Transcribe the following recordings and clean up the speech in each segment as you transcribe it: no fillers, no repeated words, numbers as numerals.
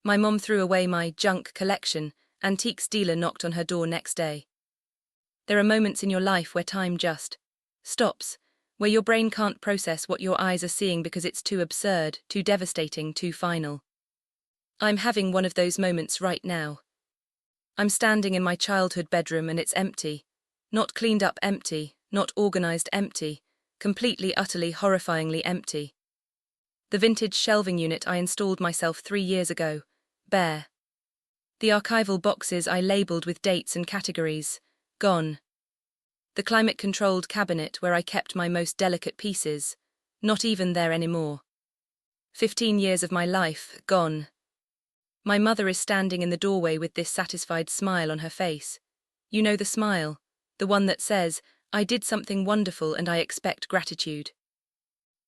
My mom threw away my junk collection. Antiques dealer knocked on her door next day. There are moments in your life where time just stops, where your brain can't process what your eyes are seeing because it's too absurd, too devastating, too final. I'm having one of those moments right now. I'm standing in my childhood bedroom and it's empty. Not cleaned up empty, not organized empty, completely, utterly, horrifyingly empty. The vintage shelving unit I installed myself 3 years ago, bare. The archival boxes I labeled with dates and categories, gone. The climate-controlled cabinet where I kept my most delicate pieces, not even there anymore. 15 years of my life, gone. My mother is standing in the doorway with this satisfied smile on her face. You know the smile, the one that says, I did something wonderful and I expect gratitude.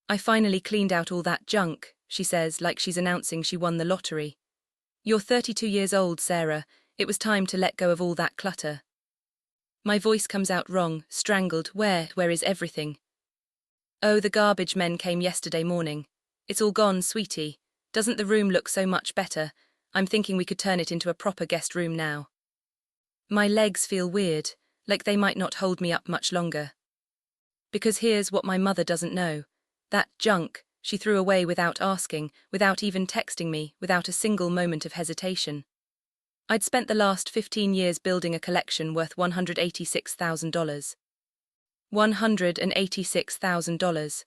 I finally cleaned out all that junk, she says, like she's announcing she won the lottery. You're 32 years old, Sarah. It was time to let go of all that clutter. My voice comes out wrong, strangled. Where is everything? Oh, the garbage men came yesterday morning. It's all gone, sweetie. Doesn't the room look so much better? I'm thinking we could turn it into a proper guest room now. My legs feel weird, like they might not hold me up much longer. Because here's what my mother doesn't know. That junk she threw away without asking, without even texting me, without a single moment of hesitation. I'd spent the last 15 years building a collection worth $186,000. $186,000.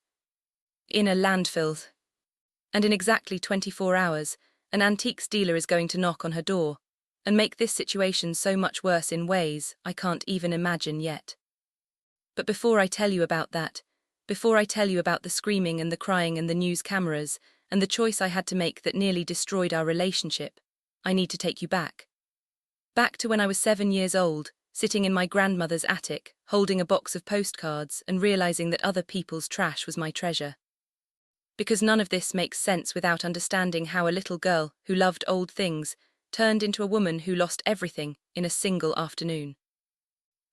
In a landfill. And in exactly 24 hours, an antiques dealer is going to knock on her door and make this situation so much worse in ways I can't even imagine yet. But before I tell you about that, before I tell you about the screaming and the crying and the news cameras and the choice I had to make that nearly destroyed our relationship, I need to take you back. Back to when I was 7 years old, sitting in my grandmother's attic, holding a box of postcards and realizing that other people's trash was my treasure. Because none of this makes sense without understanding how a little girl who loved old things turned into a woman who lost everything in a single afternoon.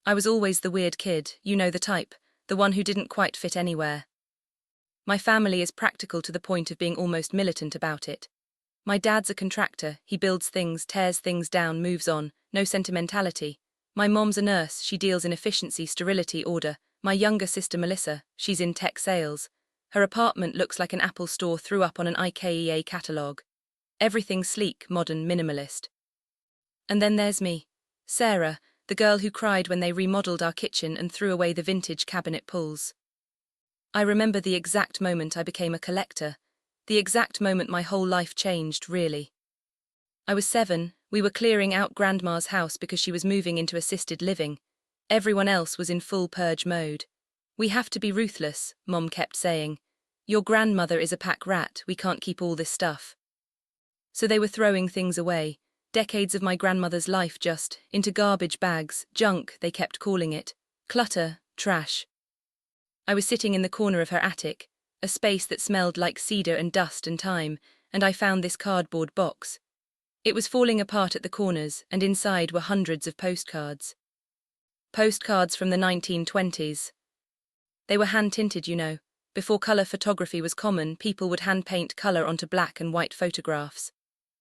I was always the weird kid, you know the type, the one who didn't quite fit anywhere. My family is practical to the point of being almost militant about it. My dad's a contractor, he builds things, tears things down, moves on, no sentimentality. My mom's a nurse, she deals in efficiency, sterility, order. My younger sister Melissa, she's in tech sales. Her apartment looks like an Apple store threw up on an IKEA catalogue. Everything sleek, modern, minimalist. And then there's me, Sarah, the girl who cried when they remodeled our kitchen and threw away the vintage cabinet pulls. I remember the exact moment I became a collector, the exact moment my whole life changed, really. I was 7, we were clearing out Grandma's house because she was moving into assisted living. Everyone else was in full purge mode. We have to be ruthless, Mom kept saying. Your grandmother is a pack rat, we can't keep all this stuff. So they were throwing things away. Decades of my grandmother's life just into garbage bags, junk, they kept calling it. Clutter, trash. I was sitting in the corner of her attic, a space that smelled like cedar and dust and time, and I found this cardboard box. It was falling apart at the corners, and inside were hundreds of postcards. Postcards from the 1920s. They were hand-tinted, you know. Before color photography was common, people would hand-paint color onto black and white photographs.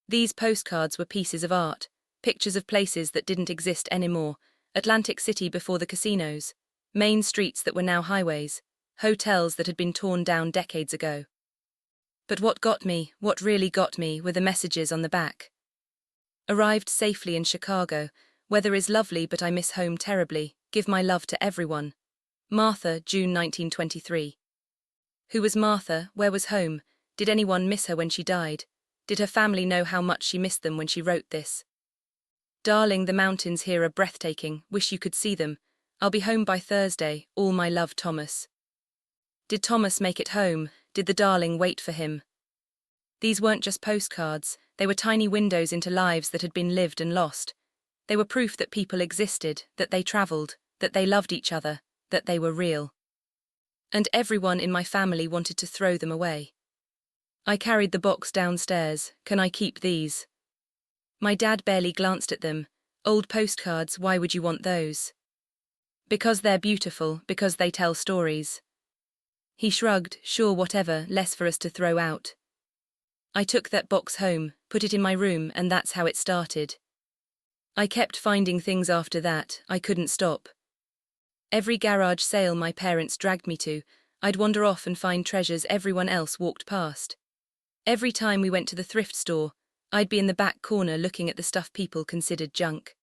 These postcards were pieces of art, pictures of places that didn't exist anymore, Atlantic City before the casinos, main streets that were now highways, hotels that had been torn down decades ago. But what got me, what really got me, were the messages on the back. Arrived safely in Chicago. Weather is lovely but I miss home terribly. Give my love to everyone. Martha, June 1923. Who was Martha? Where was home? Did anyone miss her when she died? Did her family know how much she missed them when she wrote this? Darling, the mountains here are breathtaking. Wish you could see them. I'll be home by Thursday. All my love, Thomas. Did Thomas make it home? Did the darling wait for him? These weren't just postcards. They were tiny windows into lives that had been lived and lost. They were proof that people existed, that they traveled, that they loved each other, that they were real. And everyone in my family wanted to throw them away. I carried the box downstairs. Can I keep these? My dad barely glanced at them. Old postcards, why would you want those? Because they're beautiful, because they tell stories. He shrugged, sure, whatever, less for us to throw out. I took that box home, put it in my room, and that's how it started. I kept finding things after that, I couldn't stop. Every garage sale my parents dragged me to, I'd wander off and find treasures everyone else walked past. Every time we went to the thrift store, I'd be in the back corner looking at the stuff people considered junk.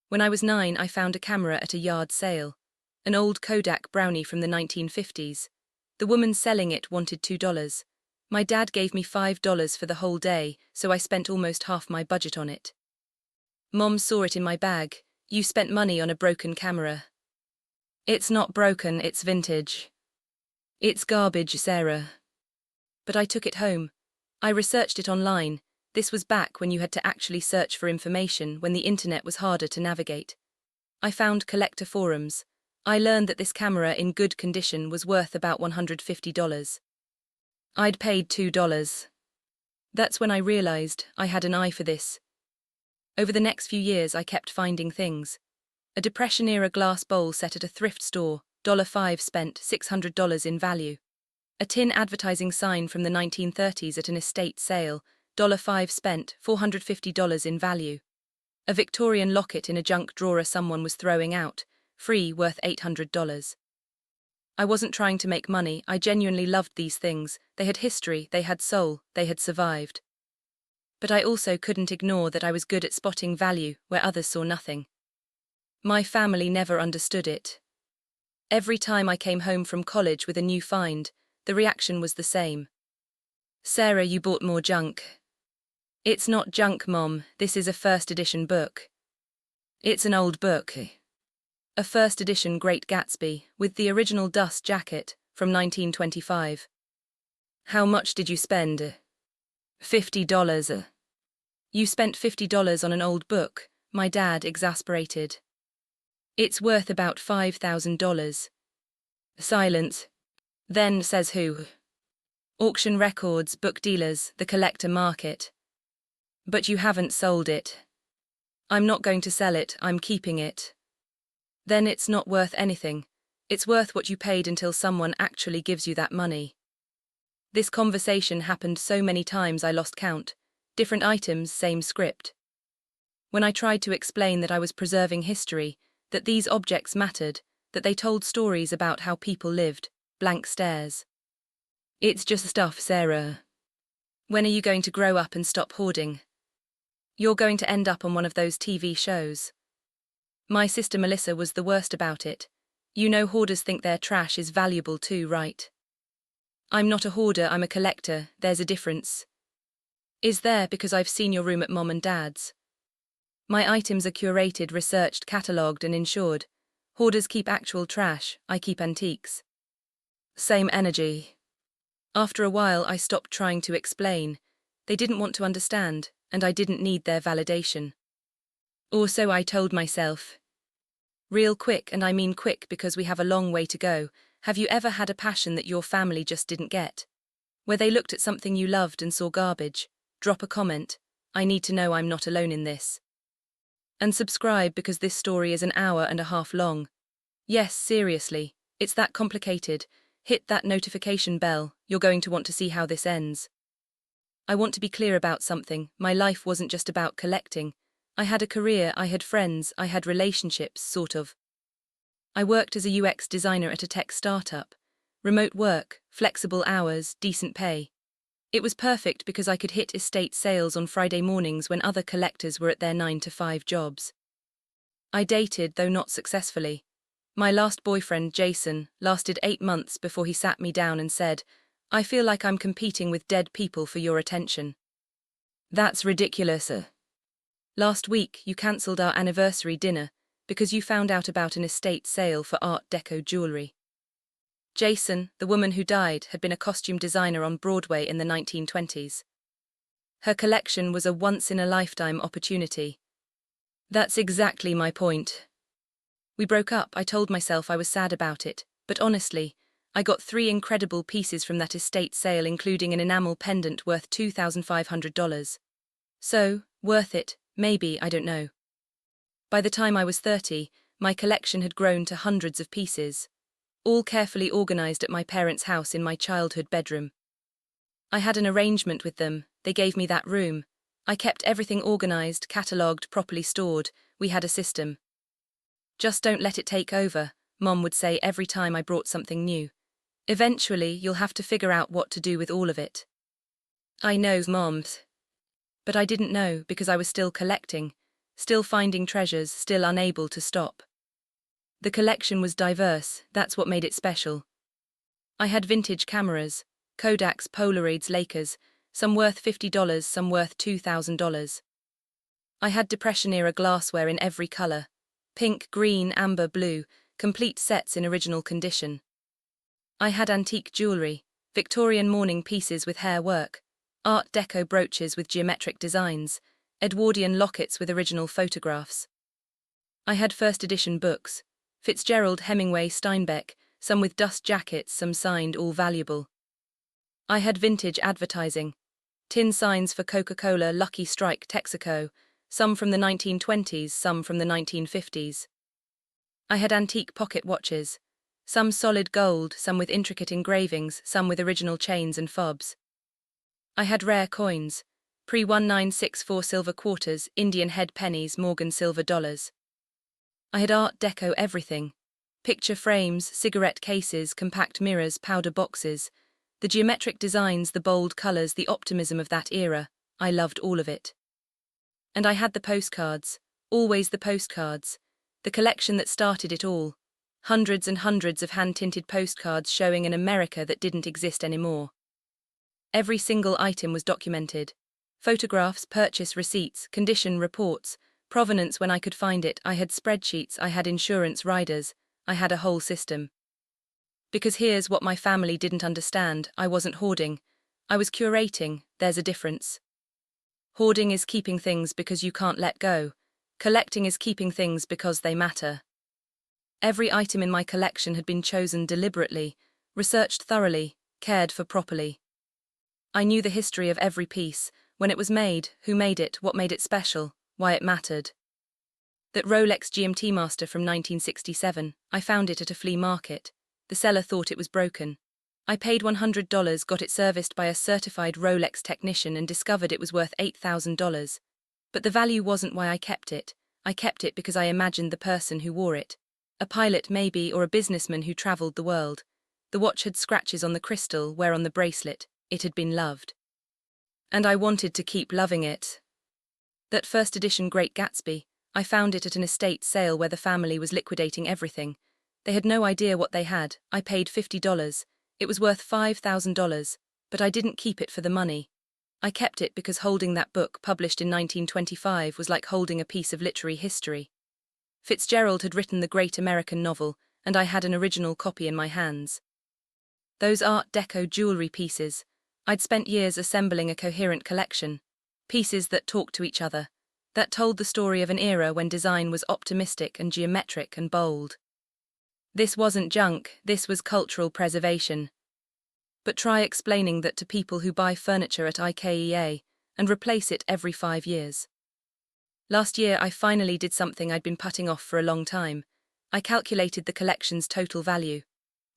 When I was 9, I found a camera at a yard sale. An old Kodak Brownie from the 1950s. The woman selling it wanted $2. My dad gave me $5 for the whole day, so I spent almost half my budget on it. Mom saw it in my bag. You spent money on a broken camera. It's not broken, it's vintage. It's garbage, Sarah. But I took it home. I researched it online. This was back when you had to actually search for information, when the internet was harder to navigate. I found collector forums. I learned that this camera in good condition was worth about $150. I'd paid $2. That's when I realized I had an eye for this. Over the next few years I kept finding things. A Depression-era glass bowl set at a thrift store, $5 spent, $600 in value. A tin advertising sign from the 1930s at an estate sale, $5 spent, $450 in value. A Victorian locket in a junk drawer someone was throwing out, free, worth $800. I wasn't trying to make money, I genuinely loved these things. They had history, they had soul, they had survived. But I also couldn't ignore that I was good at spotting value where others saw nothing. My family never understood it. Every time I came home from college with a new find, the reaction was the same. Sarah, you bought more junk. It's not junk, Mom, this is a first edition book. It's an old book. A first edition Great Gatsby, with the original dust jacket, from 1925. How much did you spend? $50. You spent $50 on an old book, my dad exasperated. It's worth about $5,000. Silence. Then says who? Auction records, book dealers, the collector market. But you haven't sold it. I'm not going to sell it, I'm keeping it. Then it's not worth anything. It's worth what you paid until someone actually gives you that money. This conversation happened so many times I lost count. Different items, same script. When I tried to explain that I was preserving history, that these objects mattered, that they told stories about how people lived, blank stares. It's just stuff, Sarah. When are you going to grow up and stop hoarding? You're going to end up on one of those TV shows. My sister Melissa was the worst about it. You know hoarders think their trash is valuable too, right? I'm not a hoarder, I'm a collector, there's a difference. Is there, because I've seen your room at Mom and Dad's. My items are curated, researched, catalogued and insured. Hoarders keep actual trash, I keep antiques. Same energy. After a while I stopped trying to explain. They didn't want to understand, and I didn't need their validation. Or so I told myself. Real quick, and I mean quick because we have a long way to go, have you ever had a passion that your family just didn't get? Where they looked at something you loved and saw garbage? Drop a comment. I need to know I'm not alone in this. And subscribe because this story is an hour and a half long. Yes, seriously, it's that complicated. Hit that notification bell, you're going to want to see how this ends. I want to be clear about something, my life wasn't just about collecting. I had a career, I had friends, I had relationships, sort of. I worked as a UX designer at a tech startup. Remote work, flexible hours, decent pay. It was perfect because I could hit estate sales on Friday mornings when other collectors were at their 9-to-5 jobs. I dated, though not successfully. My last boyfriend, Jason, lasted 8 months before he sat me down and said, I feel like I'm competing with dead people for your attention. That's ridiculous. Last week, you cancelled our anniversary dinner because you found out about an estate sale for Art Deco jewelry. Jason, the woman who died, had been a costume designer on Broadway in the 1920s. Her collection was a once-in-a-lifetime opportunity. That's exactly my point. We broke up, I told myself I was sad about it, but honestly, I got 3 incredible pieces from that estate sale, including an enamel pendant worth $2,500. So, worth it, maybe, I don't know. By the time I was 30, my collection had grown to hundreds of pieces, all carefully organized at my parents' house in my childhood bedroom. I had an arrangement with them, they gave me that room. I kept everything organized, catalogued, properly stored, we had a system. Just don't let it take over, Mom would say every time I brought something new. Eventually, you'll have to figure out what to do with all of it. I know, Mom. But I didn't know because I was still collecting, still finding treasures, still unable to stop. The collection was diverse, that's what made it special. I had vintage cameras, Kodaks, Polaroids, Lakers, some worth $50, some worth $2,000. I had Depression-era glassware in every color, pink, green, amber, blue, complete sets in original condition. I had antique jewelry, Victorian mourning pieces with hair work, Art Deco brooches with geometric designs, Edwardian lockets with original photographs. I had first edition books, Fitzgerald, Hemingway, Steinbeck, some with dust jackets, some signed, all valuable. I had vintage advertising, tin signs for Coca-Cola, Lucky Strike, Texaco, some from the 1920s, some from the 1950s. I had antique pocket watches, some solid gold, some with intricate engravings, some with original chains and fobs. I had rare coins, pre-1964 silver quarters, Indian head pennies, Morgan silver dollars. I had Art Deco everything, picture frames, cigarette cases, compact mirrors, powder boxes, the geometric designs, the bold colors, the optimism of that era, I loved all of it. And I had the postcards, always the postcards, the collection that started it all, hundreds and hundreds of hand-tinted postcards showing an America that didn't exist anymore. Every single item was documented. Photographs, purchase receipts, condition reports, provenance when I could find it, I had spreadsheets, I had insurance riders, I had a whole system. Because here's what my family didn't understand, I wasn't hoarding, I was curating, there's a difference. Hoarding is keeping things because you can't let go, collecting is keeping things because they matter. Every item in my collection had been chosen deliberately, researched thoroughly, cared for properly. I knew the history of every piece, when it was made, who made it, what made it special, why it mattered. That Rolex GMT Master from 1967, I found it at a flea market. The seller thought it was broken. I paid $100, got it serviced by a certified Rolex technician and discovered it was worth $8,000. But the value wasn't why I kept it because I imagined the person who wore it. A pilot maybe, or a businessman who traveled the world. The watch had scratches on the crystal, where on the bracelet, it had been loved. And I wanted to keep loving it. That first edition Great Gatsby, I found it at an estate sale where the family was liquidating everything. They had no idea what they had. I paid $50. It was worth $5,000, but I didn't keep it for the money. I kept it because holding that book, published in 1925, was like holding a piece of literary history. Fitzgerald had written the great American novel, and I had an original copy in my hands. Those Art Deco jewelry pieces, I'd spent years assembling a coherent collection, pieces that talked to each other, that told the story of an era when design was optimistic and geometric and bold. This wasn't junk, this was cultural preservation. But try explaining that to people who buy furniture at IKEA and replace it every 5 years. Last year I finally did something I'd been putting off for a long time. I calculated the collection's total value.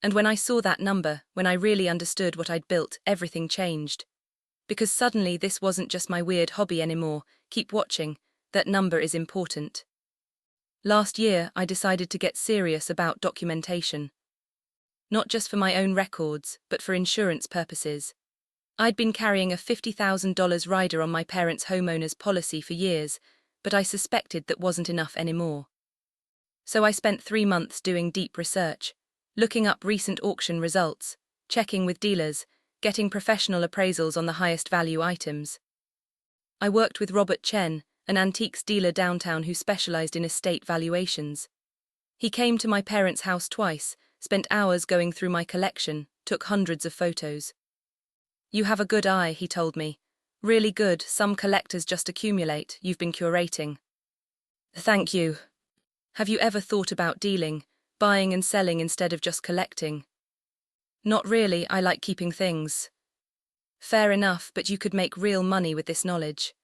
And when I saw that number, when I really understood what I'd built, everything changed. Because suddenly this wasn't just my weird hobby anymore. Keep watching, that number is important. Last year I decided to get serious about documentation. Not just for my own records, but for insurance purposes. I'd been carrying a $50,000 rider on my parents' homeowners policy for years, but I suspected that wasn't enough anymore. So I spent 3 months doing deep research, looking up recent auction results, checking with dealers, getting professional appraisals on the highest value items. I worked with Robert Chen, an antiques dealer downtown who specialized in estate valuations. He came to my parents' house twice, spent hours going through my collection, took hundreds of photos. You have a good eye, he told me. Really good, some collectors just accumulate, you've been curating. Thank you. Have you ever thought about dealing, buying and selling instead of just collecting? Not really, I like keeping things. Fair enough, but you could make real money with this knowledge.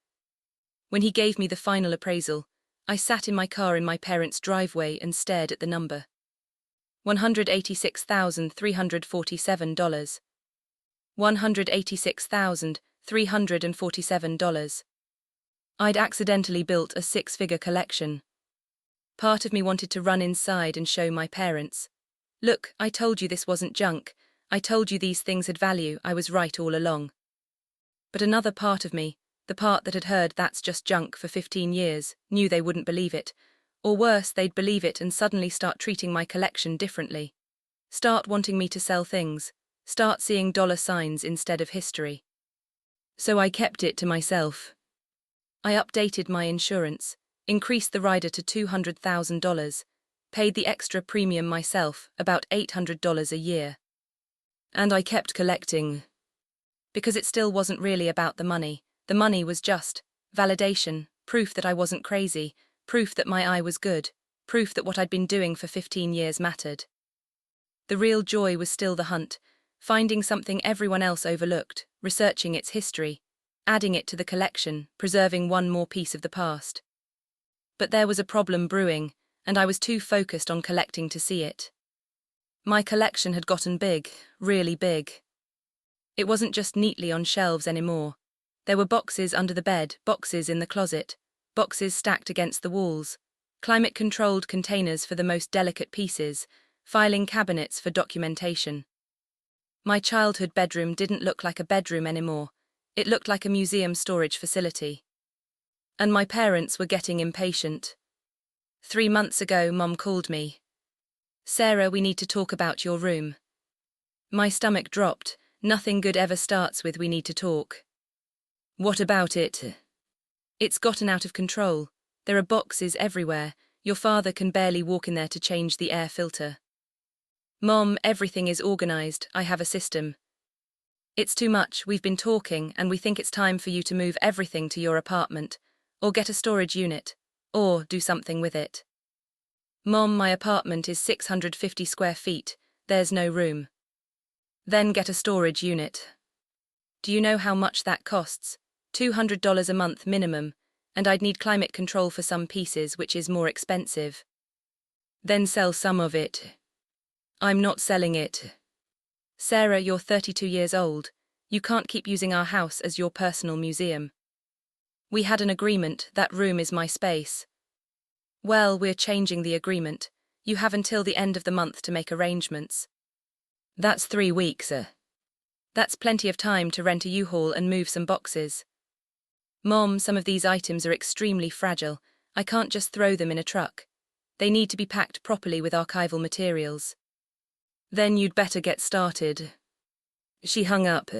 When he gave me the final appraisal, I sat in my car in my parents' driveway and stared at the number. $186,347. $186,347. I'd accidentally built a six-figure collection. Part of me wanted to run inside and show my parents. Look, I told you this wasn't junk. I told you these things had value. I was right all along. But another part of me, the part that had heard that's just junk for 15 years, knew they wouldn't believe it. Or worse, they'd believe it and suddenly start treating my collection differently. Start wanting me to sell things. Start seeing dollar signs instead of history. So I kept it to myself. I updated my insurance, increased the rider to $200,000, paid the extra premium myself, about $800 a year. And I kept collecting. Because it still wasn't really about the money. The money was just validation, proof that I wasn't crazy, proof that my eye was good, proof that what I'd been doing for 15 years mattered. The real joy was still the hunt, finding something everyone else overlooked, researching its history, adding it to the collection, preserving one more piece of the past. But there was a problem brewing, and I was too focused on collecting to see it. My collection had gotten big, really big. It wasn't just neatly on shelves anymore. There were boxes under the bed, boxes in the closet, boxes stacked against the walls, climate-controlled containers for the most delicate pieces, filing cabinets for documentation. My childhood bedroom didn't look like a bedroom anymore. It looked like a museum storage facility. And my parents were getting impatient. 3 months ago, Mom called me. "Sarah, we need to talk about your room." My stomach dropped. Nothing good ever starts with "we need to talk." "What about it?" "It's gotten out of control. There are boxes everywhere. Your father can barely walk in there to change the air filter." "Mom, everything is organized. I have a system." "It's too much. We've been talking and we think it's time for you to move everything to your apartment, or get a storage unit, or do something with it." "Mom, my apartment is 650 square feet. There's no room." "Then get a storage unit." "Do you know how much that costs? $200 a month minimum, and I'd need climate control for some pieces, which is more expensive." "Then sell some of it." "I'm not selling it." "Sarah, you're 32 years old. You can't keep using our house as your personal museum." "We had an agreement. That room is my space." "Well, we're changing the agreement. You have until the end of the month to make arrangements." "That's 3 weeks. That's plenty of time to rent a U-Haul and move some boxes." "Mom, some of these items are extremely fragile. I can't just throw them in a truck. They need to be packed properly with archival materials." "Then you'd better get started." She hung up.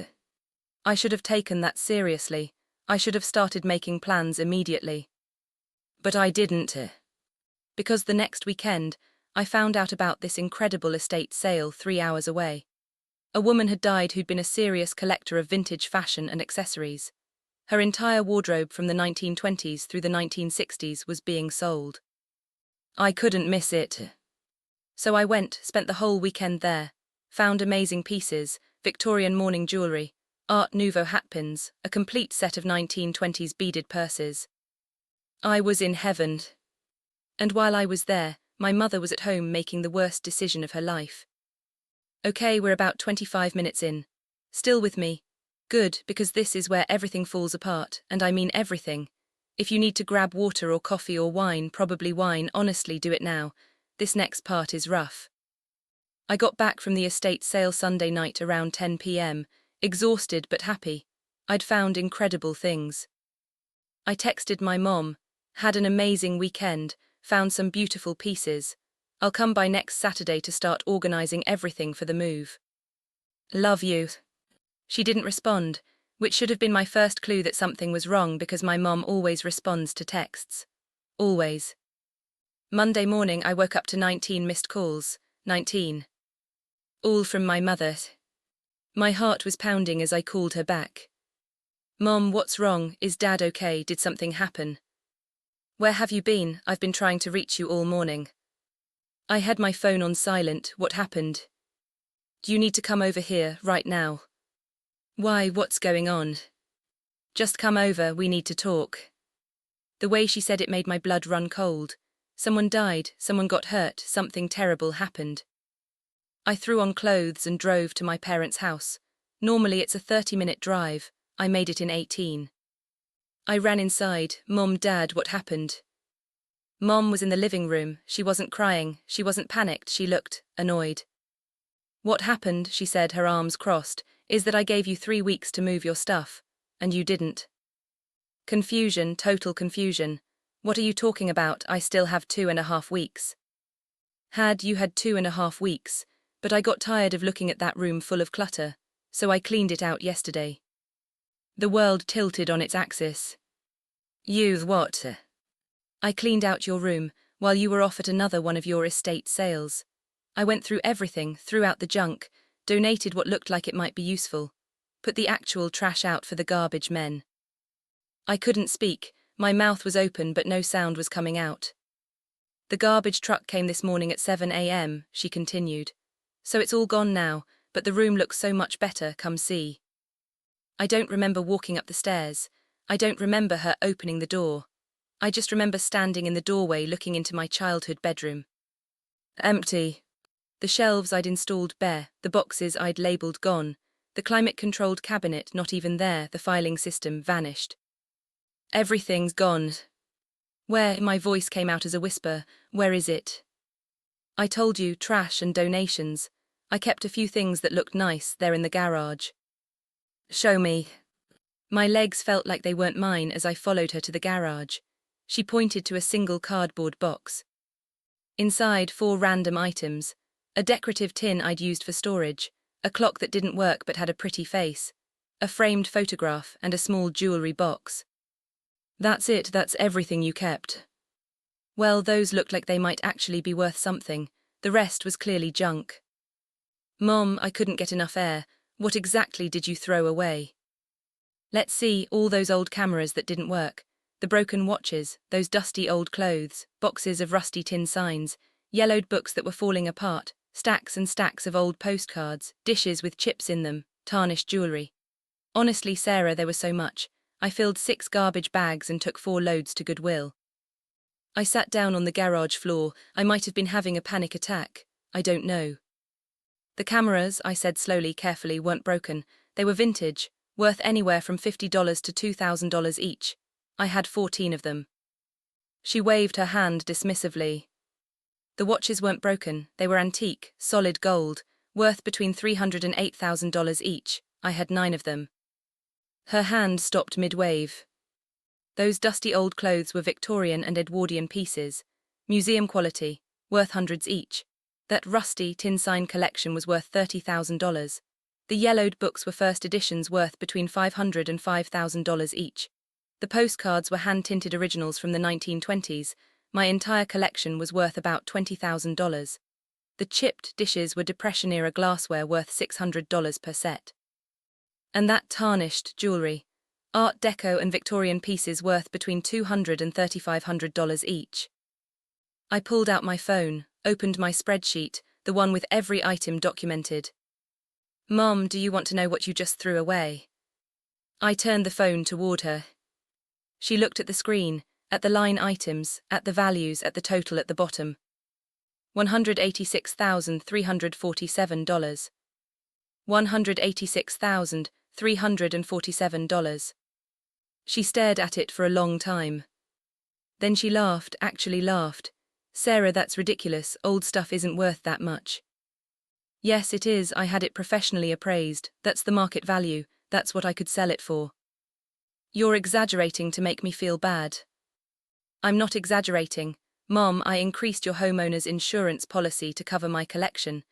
I should have taken that seriously. I should have started making plans immediately. But I didn't. Because the next weekend, I found out about this incredible estate sale 3 hours away. A woman had died who'd been a serious collector of vintage fashion and accessories. Her entire wardrobe from the 1920s through the 1960s was being sold. I couldn't miss it. So I went, spent the whole weekend there, found amazing pieces, Victorian morning jewelry, Art Nouveau hatpins, a complete set of 1920s beaded purses. I was in heaven. And while I was there, my mother was at home making the worst decision of her life. "Okay, we're about 25 minutes in. Still with me? Good, because this is where everything falls apart, and I mean everything. If you need to grab water or coffee or wine, probably wine, honestly do it now. This next part is rough." I got back from the estate sale Sunday night around 10 p.m, exhausted but happy. I'd found incredible things. I texted my mom, had an amazing weekend, found some beautiful pieces. I'll come by next Saturday to start organizing everything for the move. Love you. She didn't respond, which should have been my first clue that something was wrong because my mom always responds to texts. Always. Monday morning I woke up to 19 missed calls. 19. All from my mother. My heart was pounding as I called her back. Mom, what's wrong? Is Dad okay? Did something happen? Where have you been? I've been trying to reach you all morning. I had my phone on silent. What happened? Do you need to come over here, right now? Why, what's going on? Just come over, we need to talk. The way she said it made my blood run cold. Someone died, someone got hurt, something terrible happened. I threw on clothes and drove to my parents' house. Normally it's a 30-minute drive. I made it in 18. I ran inside. Mom, Dad, what happened? Mom was in the living room. She wasn't crying. She wasn't panicked. She looked annoyed. What happened, she said, her arms crossed, is that I gave you 3 weeks to move your stuff, and you didn't. Confusion, total confusion. What are you talking about? I still have 2.5 weeks. You had 2.5 weeks, but I got tired of looking at that room full of clutter, so I cleaned it out yesterday. The world tilted on its axis. You what? I cleaned out your room while you were off at another one of your estate sales. I went through everything, threw out the junk, donated what looked like it might be useful, put the actual trash out for the garbage men. I couldn't speak, my mouth was open but no sound was coming out. The garbage truck came this morning at 7 a.m, she continued. So it's all gone now, but the room looks so much better, come see. I don't remember walking up the stairs. I don't remember her opening the door. I just remember standing in the doorway looking into my childhood bedroom. Empty. The shelves I'd installed bare, the boxes I'd labelled gone, the climate-controlled cabinet not even there, the filing system vanished. Everything's gone. Where? My voice came out as a whisper. Where is it? I told you, trash and donations. I kept a few things that looked nice there in the garage. Show me. My legs felt like they weren't mine as I followed her to the garage. She pointed to a single cardboard box. Inside, 4 random items. A decorative tin I'd used for storage, a clock that didn't work but had a pretty face, a framed photograph and a small jewelry box. That's it, that's everything you kept. Well, those looked like they might actually be worth something. The rest was clearly junk. Mom, I couldn't get enough air. What exactly did you throw away? Let's see, all those old cameras that didn't work, the broken watches, those dusty old clothes, boxes of rusty tin signs, yellowed books that were falling apart, stacks and stacks of old postcards, dishes with chips in them, tarnished jewelry. Honestly, Sarah, there was so much. I filled 6 garbage bags and took 4 loads to Goodwill. I sat down on the garage floor. I might have been having a panic attack. I don't know. The cameras, I said slowly, carefully, weren't broken. They were vintage, worth anywhere from $50 to $2,000 each. I had 14 of them. She waved her hand dismissively. The watches weren't broken. They were antique, solid gold, worth between $300 and $8,000 each. I had 9 of them. Her hand stopped mid-wave. Those dusty old clothes were Victorian and Edwardian pieces, museum quality, worth hundreds each. That rusty tin sign collection was worth $30,000. The yellowed books were first editions worth between $500 and $5,000 each. The postcards were hand-tinted originals from the 1920s. My entire collection was worth about $20,000. The chipped dishes were Depression-era glassware worth $600 per set. And that tarnished jewelry, Art Deco and Victorian pieces worth between $200 and $3,500 each. I pulled out my phone, opened my spreadsheet, the one with every item documented. Mom, do you want to know what you just threw away? I turned the phone toward her. She looked at the screen, at the line items, at the values, at the total at the bottom. $186,347. $186,347. She stared at it for a long time. Then she laughed, actually laughed. Sarah, that's ridiculous, old stuff isn't worth that much. Yes, it is, I had it professionally appraised, that's the market value, that's what I could sell it for. You're exaggerating to make me feel bad. I'm not exaggerating. Mom, I increased your homeowner's insurance policy to cover my collection.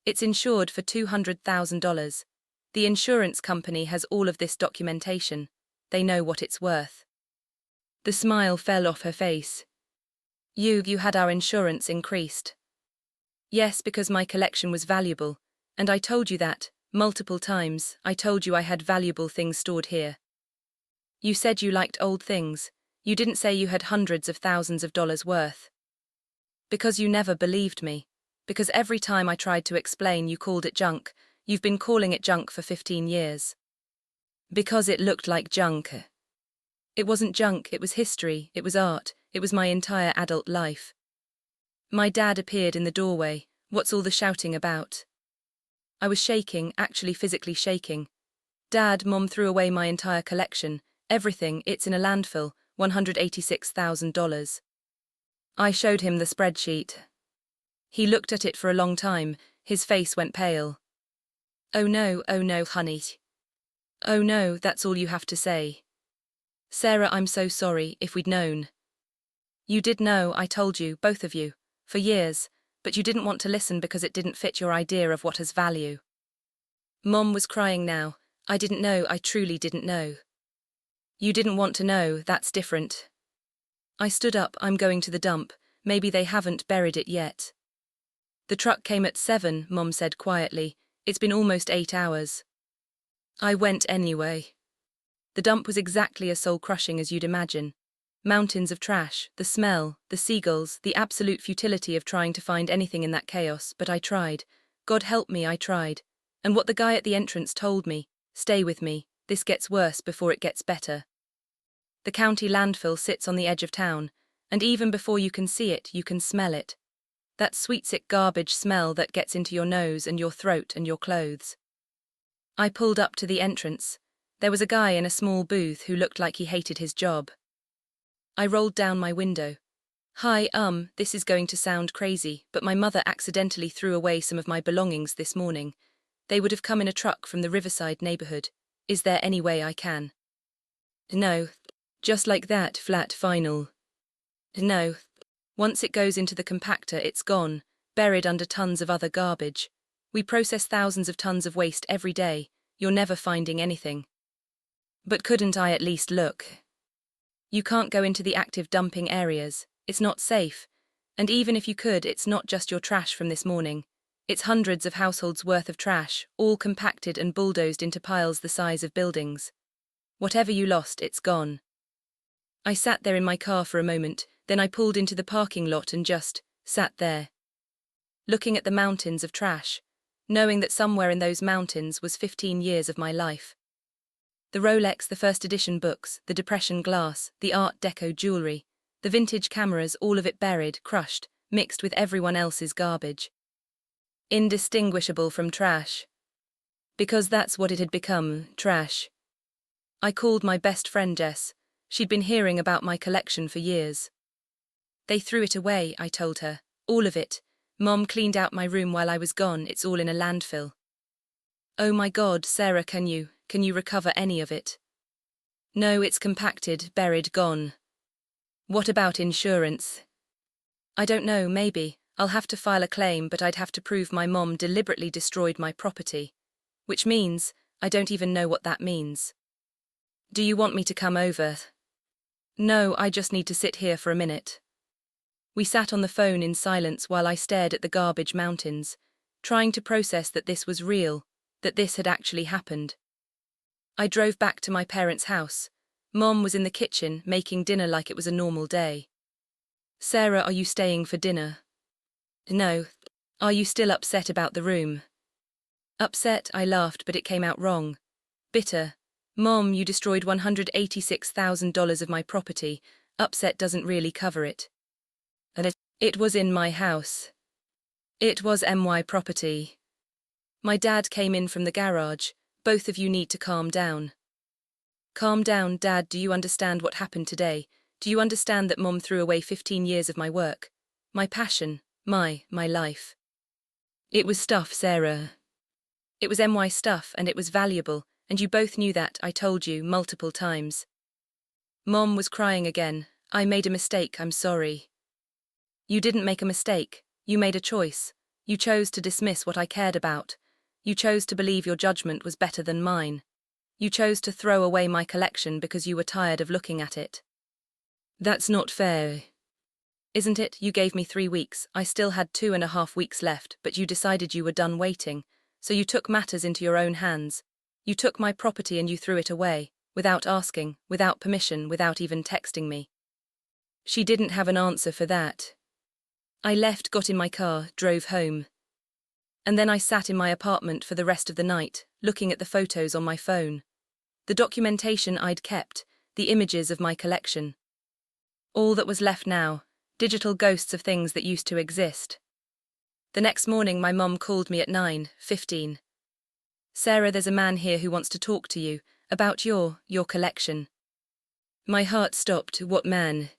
It's insured for $200,000. The insurance company has all of this documentation. They know what it's worth. The smile fell off her face. You had our insurance increased. Yes, because my collection was valuable, and I told you that, multiple times. I told you I had valuable things stored here. You said you liked old things. You didn't say you had hundreds of thousands of dollars worth. Because you never believed me. Because every time I tried to explain, you called it junk. You've been calling it junk for 15 years. Because it looked like junk. It wasn't junk, it was history, it was art, it was my entire adult life. My dad appeared in the doorway. What's all the shouting about? I was shaking, actually physically shaking. Dad, Mom threw away my entire collection. Everything, it's in a landfill, $186,000. I showed him the spreadsheet. He looked at it for a long time, his face went pale. Oh no, honey. Oh no, that's all you have to say. Sarah, I'm so sorry, if we'd known. You did know, I told you, both of you, for years, but you didn't want to listen because it didn't fit your idea of what has value. Mom was crying now. I didn't know, I truly didn't know. You didn't want to know, that's different. I stood up, I'm going to the dump, maybe they haven't buried it yet. The truck came at 7, Mom said quietly, it's been almost 8 hours. I went anyway. The dump was exactly as soul-crushing as you'd imagine. Mountains of trash, the smell, the seagulls, the absolute futility of trying to find anything in that chaos, but I tried. God help me, I tried. And what the guy at the entrance told me, stay with me, this gets worse before it gets better. The county landfill sits on the edge of town, and even before you can see it, you can smell it. That sweet sick garbage smell that gets into your nose and your throat and your clothes. I pulled up to the entrance. There was a guy in a small booth who looked like he hated his job. I rolled down my window. Hi, this is going to sound crazy, but my mother accidentally threw away some of my belongings this morning. They would have come in a truck from the Riverside neighborhood. Is there any way I can? No. Just like that, flat final. No. Once it goes into the compactor, it's gone, buried under tons of other garbage. We process thousands of tons of waste every day. You're never finding anything. But couldn't I at least look? You can't go into the active dumping areas. It's not safe. And even if you could, it's not just your trash from this morning. It's hundreds of households' worth of trash, all compacted and bulldozed into piles the size of buildings. Whatever you lost, it's gone. I sat there in my car for a moment, then I pulled into the parking lot and just sat there. Looking at the mountains of trash, knowing that somewhere in those mountains was 15 years of my life. The Rolex, the first edition books, the Depression glass, the Art Deco jewelry, the vintage cameras, all of it buried, crushed, mixed with everyone else's garbage. Indistinguishable from trash. Because that's what it had become, trash. I called my best friend Jess. She'd been hearing about my collection for years. They threw it away, I told her. All of it. Mom cleaned out my room while I was gone, it's all in a landfill. Oh my God, Sarah, can you recover any of it? No, it's compacted, buried, gone. What about insurance? I don't know, maybe. I'll have to file a claim, but I'd have to prove my mom deliberately destroyed my property. Which means, I don't even know what that means. Do you want me to come over? No, I just need to sit here for a minute. We sat on the phone in silence while I stared at the garbage mountains, trying to process that this was real, that this had actually happened. I drove back to my parents' house. Mom was in the kitchen, making dinner like it was a normal day. Sarah, are you staying for dinner? No. Are you still upset about the room? Upset, I laughed, but it came out wrong. Bitter. Mom, you destroyed $186,000 of my property. Upset doesn't really cover it. And it was in my house. It was my property. My dad came in from the garage. Both of you need to calm down. Calm down, Dad, do you understand what happened today? Do you understand that Mom threw away 15 years of my work? My passion, my life. It was stuff, Sarah. It was stuff, and it was valuable, and you both knew that, I told you, multiple times. Mom was crying again. I made a mistake, I'm sorry. You didn't make a mistake. You made a choice. You chose to dismiss what I cared about. You chose to believe your judgment was better than mine. You chose to throw away my collection because you were tired of looking at it. That's not fair. Isn't it? You gave me 3 weeks. I still had 2.5 weeks left, but you decided you were done waiting. So you took matters into your own hands. You took my property and you threw it away, without asking, without permission, without even texting me. She didn't have an answer for that. I left, got in my car, drove home. And then I sat in my apartment for the rest of the night, looking at the photos on my phone. The documentation I'd kept, the images of my collection. All that was left now, digital ghosts of things that used to exist. The next morning my mom called me at 9:15. Sarah, there's a man here who wants to talk to you about your collection. My heart stopped. What man?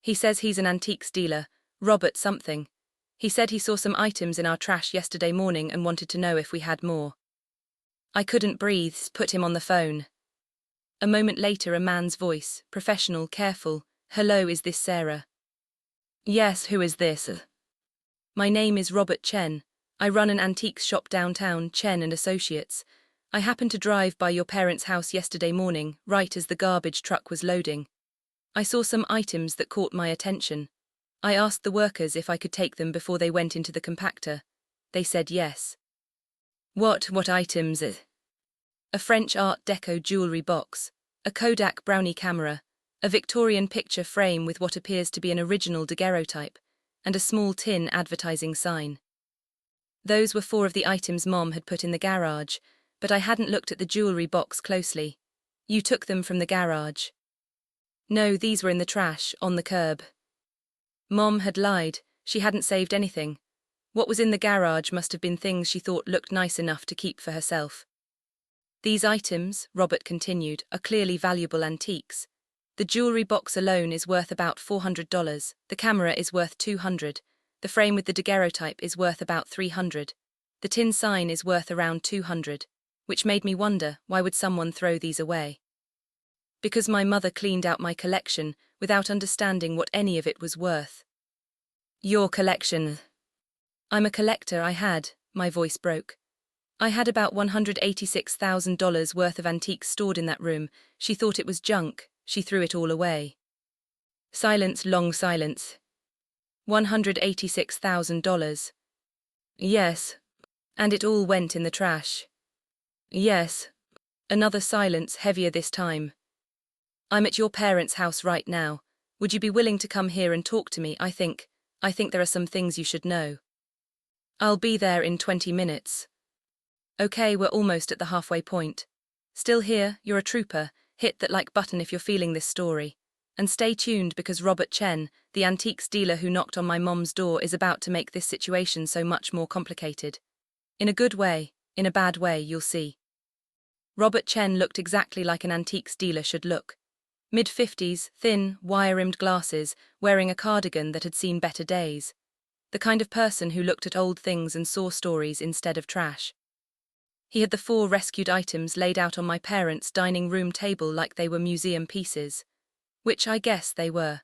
He says he's an antiques dealer, Robert something. He said he saw some items in our trash yesterday morning and wanted to know if we had more. I couldn't breathe, put him on the phone. A moment later, a man's voice, professional, careful. Hello, is this Sarah? Yes, who is this? My name is Robert Chen. I run an antiques shop downtown, Chen and Associates. I happened to drive by your parents' house yesterday morning, right as the garbage truck was loading. I saw some items that caught my attention. I asked the workers if I could take them before they went into the compactor. They said yes. What items? A French Art Deco jewelry box, a Kodak Brownie camera, a Victorian picture frame with what appears to be an original daguerreotype, and a small tin advertising sign. Those were 4 of the items Mom had put in the garage, but I hadn't looked at the jewelry box closely. You took them from the garage? No, these were in the trash, on the curb. Mom had lied, she hadn't saved anything. What was in the garage must have been things she thought looked nice enough to keep for herself. These items, Robert continued, are clearly valuable antiques. The jewelry box alone is worth about $400, the camera is worth $200, the frame with the daguerreotype is worth about $300, the tin sign is worth around $200, which made me wonder, why would someone throw these away? Because my mother cleaned out my collection without understanding what any of it was worth. Your collection? I'm a collector. My voice broke. I had about $186,000 worth of antiques stored in that room. She thought it was junk, she threw it all away. Silence, long silence. $186,000. Yes. And it all went in the trash. Yes. Another silence, heavier this time. I'm at your parents' house right now. Would you be willing to come here and talk to me? I think there are some things you should know. I'll be there in 20 minutes. Okay, we're almost at the halfway point. Still here, you're a trooper. Hit that like button if you're feeling this story. And stay tuned because Robert Chen, the antiques dealer who knocked on my mom's door, is about to make this situation so much more complicated. In a good way, in a bad way, you'll see. Robert Chen looked exactly like an antiques dealer should look. Mid-50s, thin, wire-rimmed glasses, wearing a cardigan that had seen better days. The kind of person who looked at old things and saw stories instead of trash. He had the 4 rescued items laid out on my parents' dining room table like they were museum pieces. Which I guess they were.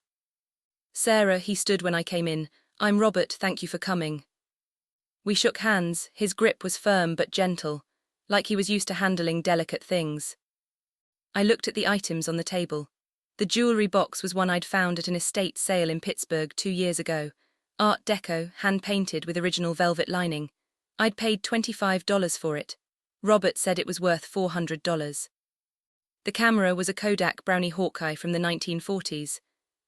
Sarah, he stood when I came in. I'm Robert, thank you for coming. We shook hands, his grip was firm but gentle, like he was used to handling delicate things. I looked at the items on the table. The jewelry box was one I'd found at an estate sale in Pittsburgh 2 years ago. Art Deco, hand-painted with original velvet lining. I'd paid $25 for it. Robert said it was worth $400. The camera was a Kodak Brownie Hawkeye from the 1940s.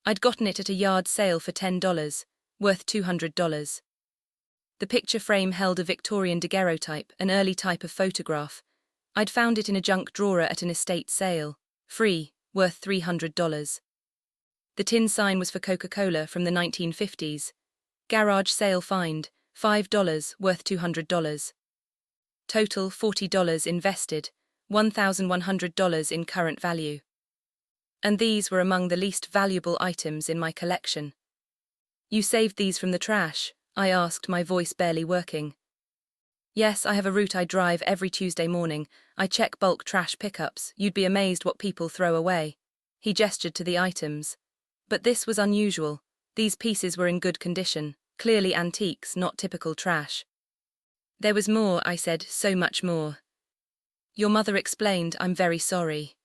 I'd gotten it at a yard sale for $10, worth $200. The picture frame held a Victorian daguerreotype, an early type of photograph. I'd found it in a junk drawer at an estate sale. Free, worth $300. The tin sign was for Coca-Cola from the 1950s. Garage sale find, $5, worth $200. Total $40 invested, $1,100 in current value. And these were among the least valuable items in my collection. You saved these from the trash? I asked, my voice barely working. Yes, I have a route I drive every Tuesday morning. I check bulk trash pickups. You'd be amazed what people throw away. He gestured to the items. But this was unusual. These pieces were in good condition, clearly antiques, not typical trash. There was more, I said, so much more. Your mother explained, I'm very sorry.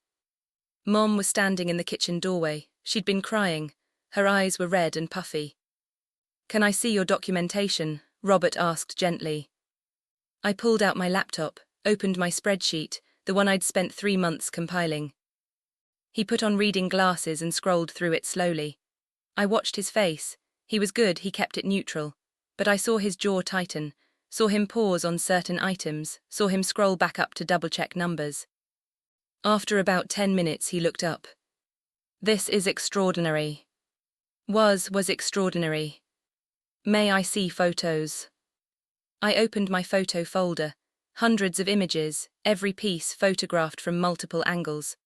Mom was standing in the kitchen doorway. She'd been crying. Her eyes were red and puffy. Can I see your documentation? Robert asked gently. I pulled out my laptop, opened my spreadsheet, the one I'd spent 3 months compiling. He put on reading glasses and scrolled through it slowly. I watched his face. He was good, he kept it neutral. But I saw his jaw tighten, saw him pause on certain items, saw him scroll back up to double-check numbers. After about 10 minutes he looked up. This is extraordinary. Was extraordinary. May I see photos? I opened my photo folder. Hundreds of images, every piece photographed from multiple angles.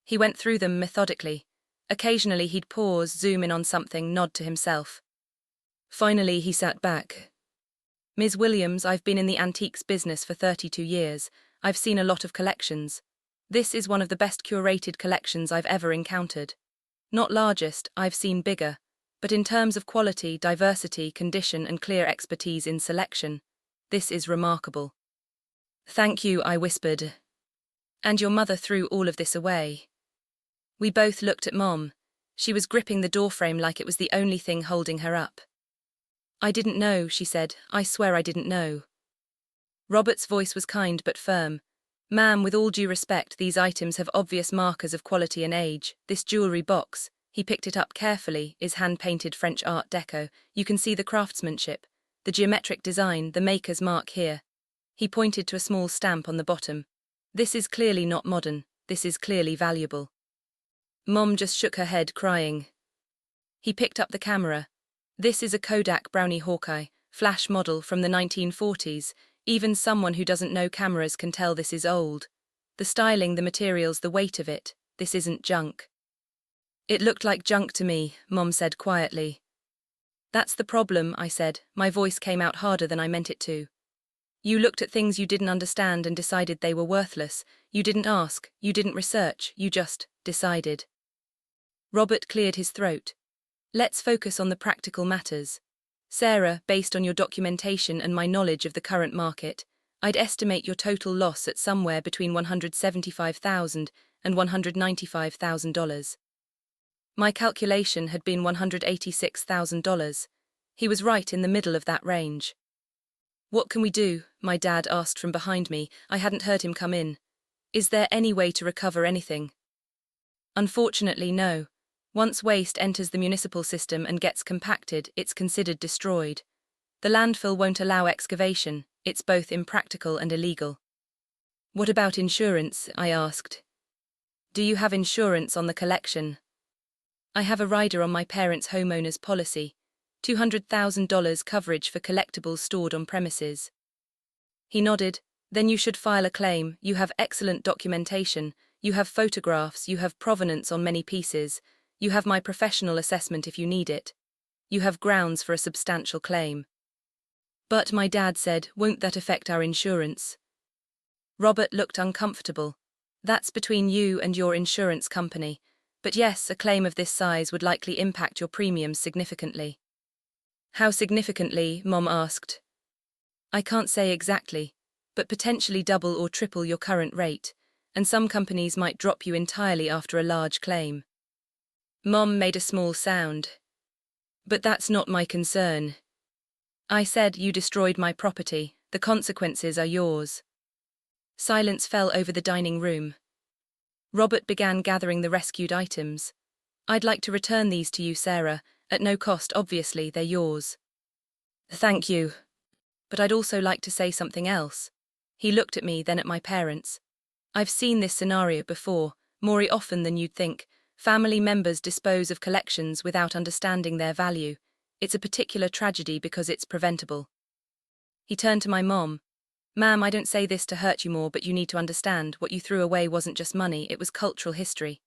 He went through them methodically. Occasionally he'd pause, zoom in on something, nod to himself. Finally he sat back. "Ms. Williams, I've been in the antiques business for 32 years. I've seen a lot of collections. This is one of the best curated collections I've ever encountered. Not largest, I've seen bigger. But in terms of quality, diversity, condition, and clear expertise in selection, this is remarkable." "Thank you," I whispered. "And your mother threw all of this away?" We both looked at Mom. She was gripping the doorframe like it was the only thing holding her up. "I didn't know," she said. "I swear I didn't know." Robert's voice was kind but firm. "Ma'am, with all due respect, these items have obvious markers of quality and age. This jewelry box," he picked it up carefully, "is hand-painted French Art Deco. You can see the craftsmanship, the geometric design, the maker's mark here." He pointed to a small stamp on the bottom. "This is clearly not modern. This is clearly valuable." Mom just shook her head, crying. He picked up the camera. "This is a Kodak Brownie Hawkeye, flash model from the 1940s. Even someone who doesn't know cameras can tell this is old. The styling, the materials, the weight of it, this isn't junk." "It looked like junk to me," Mom said quietly. "That's the problem," I said. My voice came out harder than I meant it to. "You looked at things you didn't understand and decided they were worthless. You didn't ask, you didn't research, you just decided." Robert cleared his throat. "Let's focus on the practical matters. Sarah, based on your documentation and my knowledge of the current market, I'd estimate your total loss at somewhere between $175,000 and $195,000. My calculation had been $186,000. He was right in the middle of that range. "What can we do?" my dad asked from behind me. I hadn't heard him come in. "Is there any way to recover anything?" "Unfortunately, no. Once waste enters the municipal system and gets compacted, it's considered destroyed. The landfill won't allow excavation. It's both impractical and illegal." "What about insurance?" I asked. "Do you have insurance on the collection?" "I have a rider on my parents' homeowner's policy. $200,000 coverage for collectibles stored on premises." He nodded. "Then you should file a claim. You have excellent documentation. You have photographs. You have provenance on many pieces. You have my professional assessment if you need it. You have grounds for a substantial claim." "But," my dad said, "won't that affect our insurance?" Robert looked uncomfortable. "That's between you and your insurance company. But yes, a claim of this size would likely impact your premiums significantly." "How significantly?" Mom asked. "I can't say exactly, but potentially double or triple your current rate, and some companies might drop you entirely after a large claim." Mom made a small sound. "But that's not my concern." I said, "You destroyed my property. The consequences are yours." Silence fell over the dining room. Robert began gathering the rescued items. "I'd like to return these to you, Sarah. At no cost, obviously, they're yours." "Thank you. But I'd also like to say something else." He looked at me, then at my parents. "I've seen this scenario before, more often than you'd think. Family members dispose of collections without understanding their value. It's a particular tragedy because it's preventable." He turned to my mom. "Ma'am, I don't say this to hurt you more, but you need to understand, what you threw away wasn't just money, it was cultural history.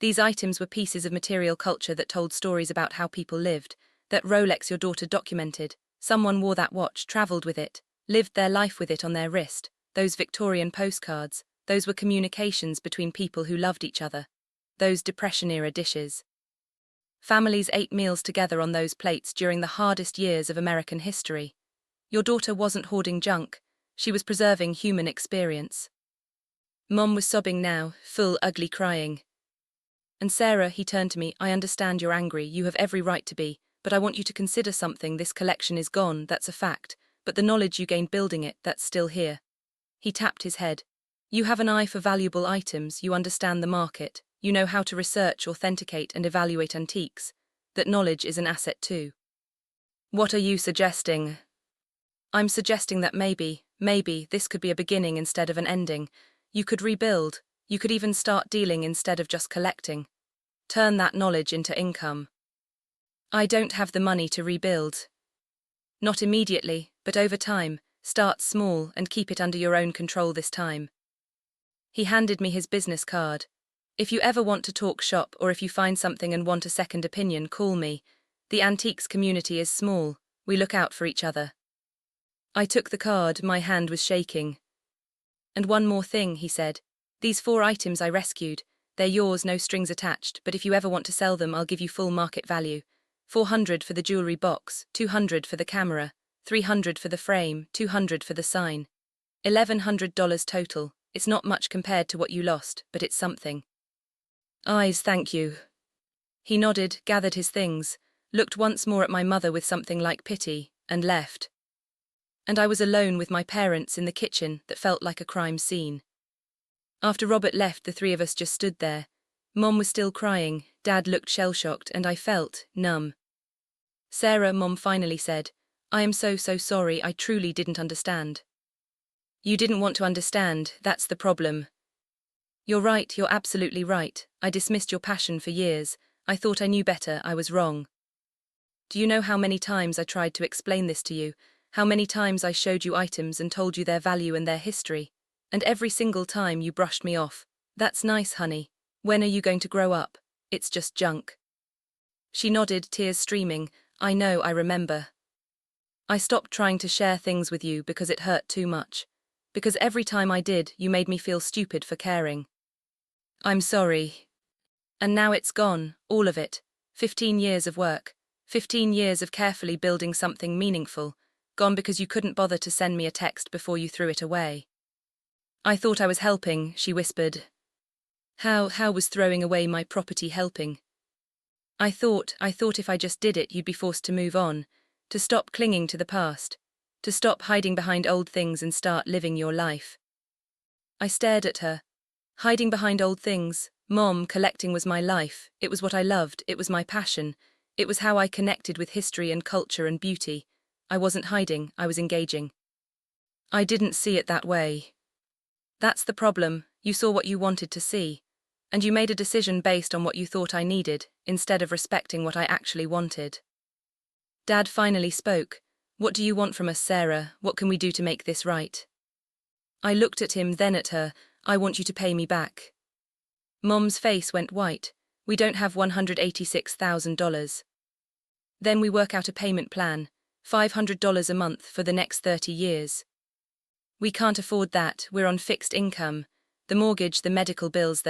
These items were pieces of material culture that told stories about how people lived. That Rolex your daughter documented. Someone wore that watch, traveled with it, lived their life with it on their wrist. Those Victorian postcards, those were communications between people who loved each other. Those Depression-era dishes. Families ate meals together on those plates during the hardest years of American history. Your daughter wasn't hoarding junk, she was preserving human experience." Mom was sobbing now, full ugly crying. "And Sarah," he turned to me, "I understand you're angry, you have every right to be, but I want you to consider something. This collection is gone, that's a fact, but the knowledge you gained building it, that's still here." He tapped his head. "You have an eye for valuable items, you understand the market. You know how to research, authenticate, and evaluate antiques. That knowledge is an asset too." "What are you suggesting?" "I'm suggesting that maybe, this could be a beginning instead of an ending. You could rebuild, you could even start dealing instead of just collecting. Turn that knowledge into income." "I don't have the money to rebuild." "Not immediately, but over time. Start small and keep it under your own control this time. He handed me his business card. If you ever want to talk shop or if you find something and want a second opinion, call me. The antiques community is small, we look out for each other. I took the card, my hand was shaking. And one more thing, he said. These 4 items I rescued, they're yours, no strings attached, but if you ever want to sell them, I'll give you full market value. $400 for the jewelry box, $200 for the camera, $300 for the frame, $200 for the sign. $1,100 total. It's not much compared to what you lost, but it's something. Eyes, thank you. He nodded, gathered his things, looked once more at my mother with something like pity, and left. And I was alone with my parents in the kitchen that felt like a crime scene. After Robert left, the 3 of us just stood there. Mom was still crying, Dad looked shell-shocked, and I felt numb. Sarah, Mom finally said, I am so sorry, I truly didn't understand. You didn't want to understand, that's the problem. You're right, you're absolutely right. I dismissed your passion for years. I thought I knew better, I was wrong. Do you know how many times I tried to explain this to you? How many times I showed you items and told you their value and their history? And every single time you brushed me off. That's nice, honey. When are you going to grow up? It's just junk. She nodded, tears streaming. I know, I remember. I stopped trying to share things with you because it hurt too much. Because every time I did, you made me feel stupid for caring. I'm sorry. And now it's gone, all of it. 15 years of work. 15 years of carefully building something meaningful. Gone because you couldn't bother to send me a text before you threw it away. I thought I was helping, she whispered. How was throwing away my property helping? I thought if I just did it, you'd be forced to move on, to stop clinging to the past, to stop hiding behind old things and start living your life. I stared at her. Hiding behind old things, Mom, collecting was my life, it was what I loved, it was my passion, it was how I connected with history and culture and beauty. I wasn't hiding, I was engaging. I didn't see it that way. That's the problem, you saw what you wanted to see, and you made a decision based on what you thought I needed, instead of respecting what I actually wanted. Dad finally spoke. What do you want from us, Sarah? What can we do to make this right? I looked at him, then at her. I want you to pay me back. Mom's face went white. We don't have $186,000. Then we work out a payment plan, $500 a month for the next 30 years. We can't afford that, we're on fixed income. The mortgage, the medical bills,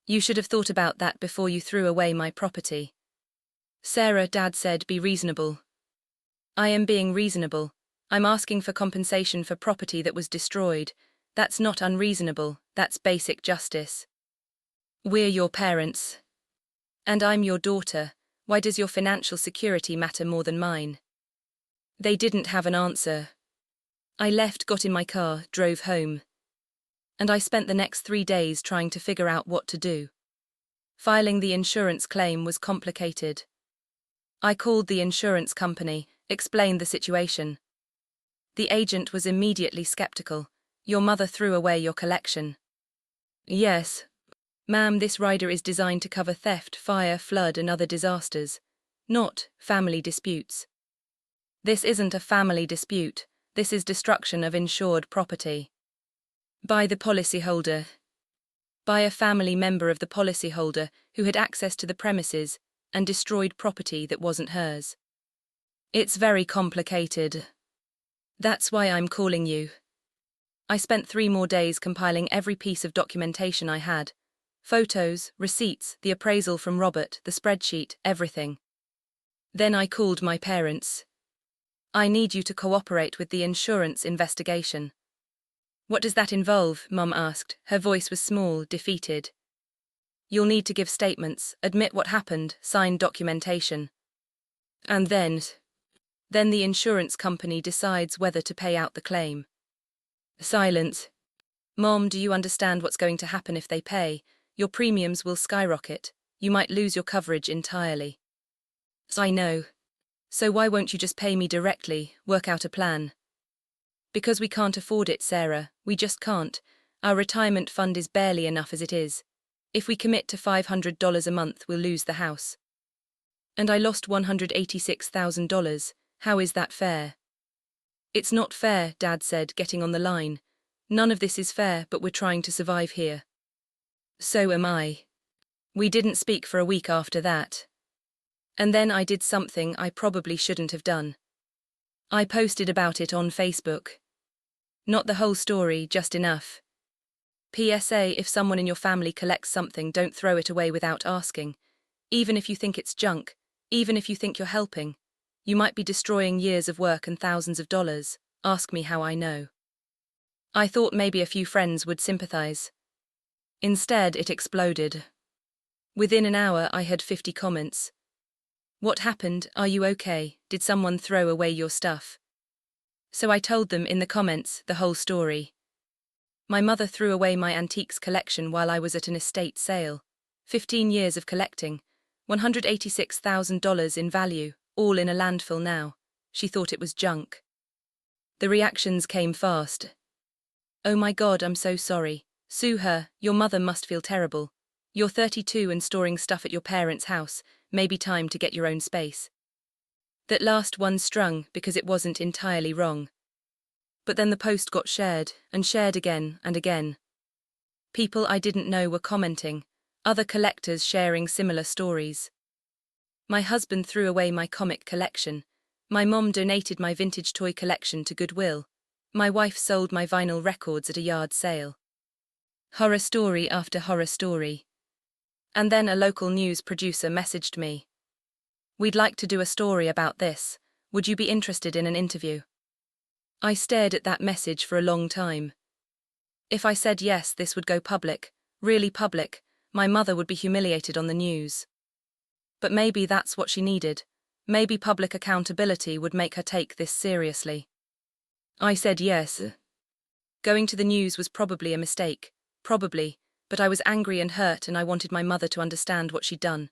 You should have thought about that before you threw away my property. Sarah, Dad said, be reasonable. I am being reasonable. I'm asking for compensation for property that was destroyed. That's not unreasonable, that's basic justice. We're your parents. And I'm your daughter. Why does your financial security matter more than mine? They didn't have an answer. I left, got in my car, drove home. And I spent the next 3 days trying to figure out what to do. Filing the insurance claim was complicated. I called the insurance company, explained the situation. The agent was immediately skeptical. Your mother threw away your collection. Yes. Ma'am, this rider is designed to cover theft, fire, flood and other disasters. Not family disputes. This isn't a family dispute. This is destruction of insured property. By the policyholder. By a family member of the policyholder who had access to the premises and destroyed property that wasn't hers. It's very complicated. That's why I'm calling you. I spent 3 more days compiling every piece of documentation I had. Photos, receipts, the appraisal from Robert, the spreadsheet, everything. Then I called my parents. I need you to cooperate with the insurance investigation. What does that involve? Mum asked. Her voice was small, defeated. You'll need to give statements, admit what happened, sign documentation. And then the insurance company decides whether to pay out the claim. Silence. Mom, do you understand what's going to happen if they pay? Your premiums will skyrocket. You might lose your coverage entirely. I know. So why won't you just pay me directly, work out a plan? Because we can't afford it, Sarah. We just can't. Our retirement fund is barely enough as it is. If we commit to $500 a month, we'll lose the house. And I lost $186,000. How is that fair? It's not fair, Dad said, getting on the line. None of this is fair, but we're trying to survive here. So am I. We didn't speak for a week after that. And then I did something I probably shouldn't have done. I posted about it on Facebook. Not the whole story, just enough. PSA: if someone in your family collects something, don't throw it away without asking. Even if you think it's junk, even if you think you're helping, you might be destroying years of work and thousands of dollars. Ask me how I know. I thought maybe a few friends would sympathize. Instead, it exploded. Within an hour, I had 50 comments. What happened? Are you okay? Did someone throw away your stuff? So I told them in the comments the whole story. My mother threw away my antiques collection while I was at an estate sale. 15 years of collecting, $186,000 in value, all in a landfill now. She thought it was junk. The reactions came fast. Oh my God, I'm so sorry. Sue her, your mother must feel terrible. You're 32 and storing stuff at your parents' house, maybe time to get your own space. That last one strung because it wasn't entirely wrong. But then the post got shared, and shared again and again. People I didn't know were commenting, other collectors sharing similar stories. My husband threw away my comic collection. My mom donated my vintage toy collection to Goodwill. My wife sold my vinyl records at a yard sale. Horror story after horror story. And then a local news producer messaged me. We'd like to do a story about this. Would you be interested in an interview? I stared at that message for a long time. If I said yes, this would go public, really public. My mother would be humiliated on the news. But maybe that's what she needed. Maybe public accountability would make her take this seriously. I said yes. Going to the news was probably a mistake. Probably. But I was angry and hurt, and I wanted my mother to understand what she'd done.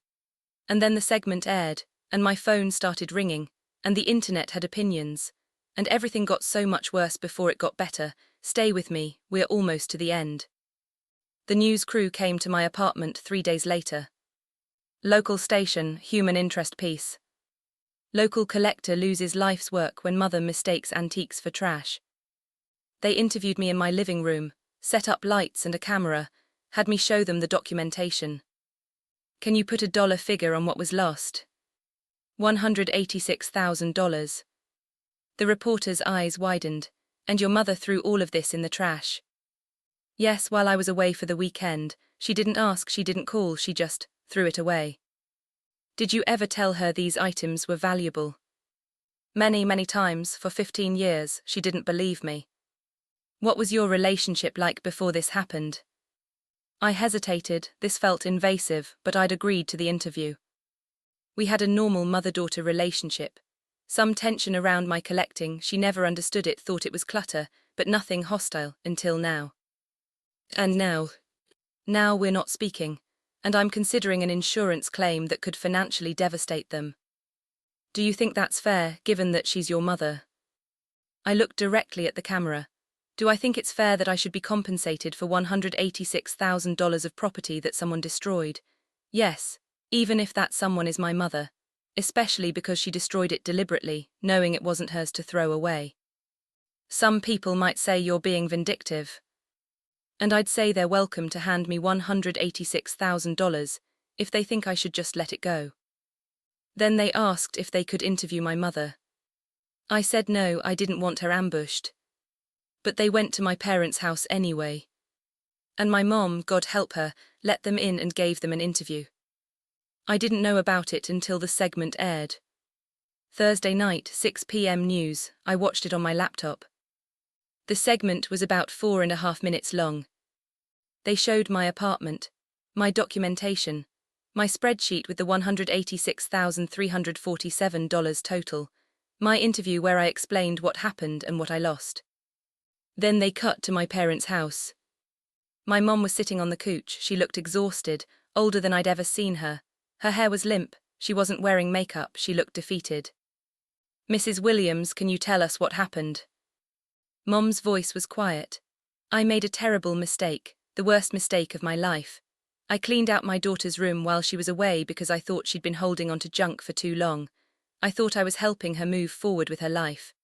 And then the segment aired, and my phone started ringing, and the internet had opinions. And everything got so much worse before it got better. Stay with me, we're almost to the end. The news crew came to my apartment 3 days later. Local station, human interest piece. Local collector loses life's work when mother mistakes antiques for trash. They interviewed me in my living room, set up lights and a camera, had me show them the documentation. Can you put a dollar figure on what was lost? $186,000. The reporter's eyes widened. And your mother threw all of this in the trash? Yes, while I was away for the weekend. She didn't ask, she didn't call, she just threw it away. Did you ever tell her these items were valuable? Many, many times, for 15 years, she didn't believe me. What was your relationship like before this happened? I hesitated, this felt invasive, but I'd agreed to the interview. We had a normal mother-daughter relationship. Some tension around my collecting, she never understood it, thought it was clutter, but nothing hostile, until now. And now? Now we're not speaking, and I'm considering an insurance claim that could financially devastate them. Do you think that's fair, given that she's your mother? I looked directly at the camera. Do I think it's fair that I should be compensated for $186,000 of property that someone destroyed? Yes, even if that someone is my mother, especially because she destroyed it deliberately, knowing it wasn't hers to throw away. Some people might say you're being vindictive. And I'd say they're welcome to hand me $186,000 if they think I should just let it go. Then they asked if they could interview my mother. I said no, I didn't want her ambushed. But they went to my parents' house anyway. And my mom, God help her, let them in and gave them an interview. I didn't know about it until the segment aired. Thursday night, 6 p.m. news, I watched it on my laptop. The segment was about 4.5 minutes long. They showed my apartment, my documentation, my spreadsheet with the $186,347 total, my interview where I explained what happened and what I lost. Then they cut to my parents' house. My mom was sitting on the couch, she looked exhausted, older than I'd ever seen her. Her hair was limp, she wasn't wearing makeup, she looked defeated. Mrs. Williams, can you tell us what happened? Mom's voice was quiet. I made a terrible mistake, the worst mistake of my life. I cleaned out my daughter's room while she was away because I thought she'd been holding onto junk for too long. I thought I was helping her move forward with her life.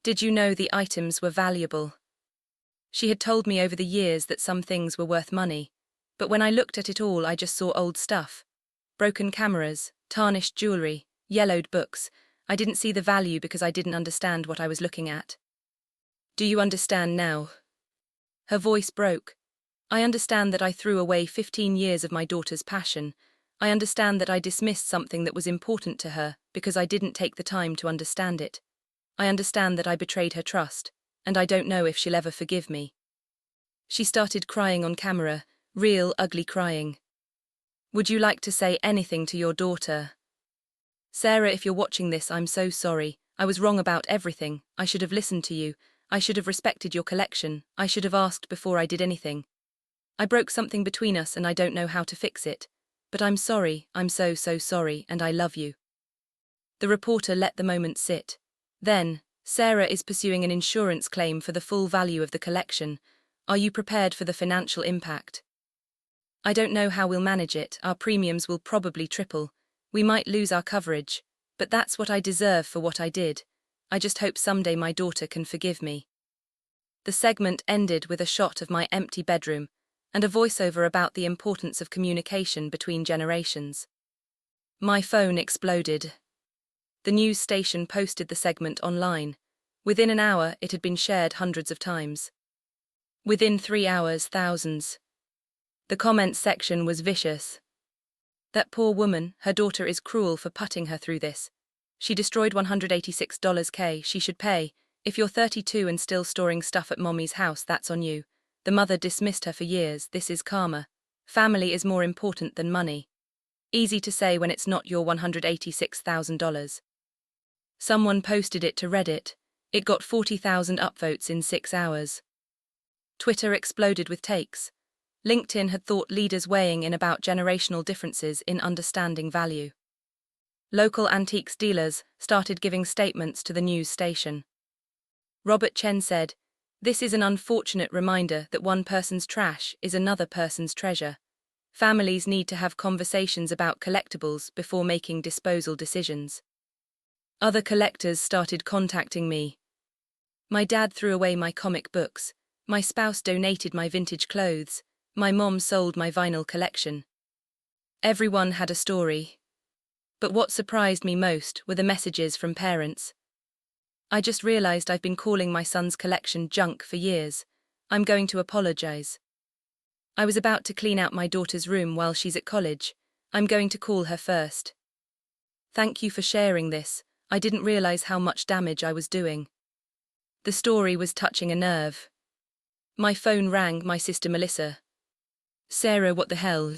Did you know the items were valuable? She had told me over the years that some things were worth money, but when I looked at it all I just saw old stuff. Broken cameras, tarnished jewelry, yellowed books. I didn't see the value because I didn't understand what I was looking at. Do you understand now? Her voice broke. I understand that I threw away 15 years of my daughter's passion. I understand that I dismissed something that was important to her because I didn't take the time to understand it. I understand that I betrayed her trust, and I don't know if she'll ever forgive me. She started crying on camera, real ugly crying. Would you like to say anything to your daughter? Sarah, if you're watching this, I'm so sorry. I was wrong about everything. I should have listened to you. I should have respected your collection. I should have asked before I did anything. I broke something between us and I don't know how to fix it. But I'm sorry, I'm so sorry, and I love you. The reporter let the moment sit. Then, Sarah is pursuing an insurance claim for the full value of the collection. Are you prepared for the financial impact? I don't know how we'll manage it. Our premiums will probably triple. We might lose our coverage. But that's what I deserve for what I did. I just hope someday my daughter can forgive me. The segment ended with a shot of my empty bedroom and a voiceover about the importance of communication between generations. My phone exploded. The news station posted the segment online. Within an hour, it had been shared hundreds of times. Within 3 hours, thousands. The comments section was vicious. That poor woman, her daughter is cruel for putting her through this. She destroyed $186K, she should pay. If you're 32 and still storing stuff at mommy's house, that's on you. The mother dismissed her for years, this is karma. Family is more important than money. Easy to say when it's not your $186,000. Someone posted it to Reddit. It got 40,000 upvotes in 6 hours. Twitter exploded with takes. LinkedIn had thought leaders weighing in about generational differences in understanding value. Local antiques dealers started giving statements to the news station. Robert Chen said, "This is an unfortunate reminder that one person's trash is another person's treasure. Families need to have conversations about collectibles before making disposal decisions." Other collectors started contacting me. My dad threw away my comic books. My spouse donated my vintage clothes. My mom sold my vinyl collection. Everyone had a story. But what surprised me most were the messages from parents. I just realized I've been calling my son's collection junk for years. I'm going to apologize. I was about to clean out my daughter's room while she's at college. I'm going to call her first. Thank you for sharing this. I didn't realize how much damage I was doing. The story was touching a nerve. My phone rang, my sister Melissa. Sarah, what the hell?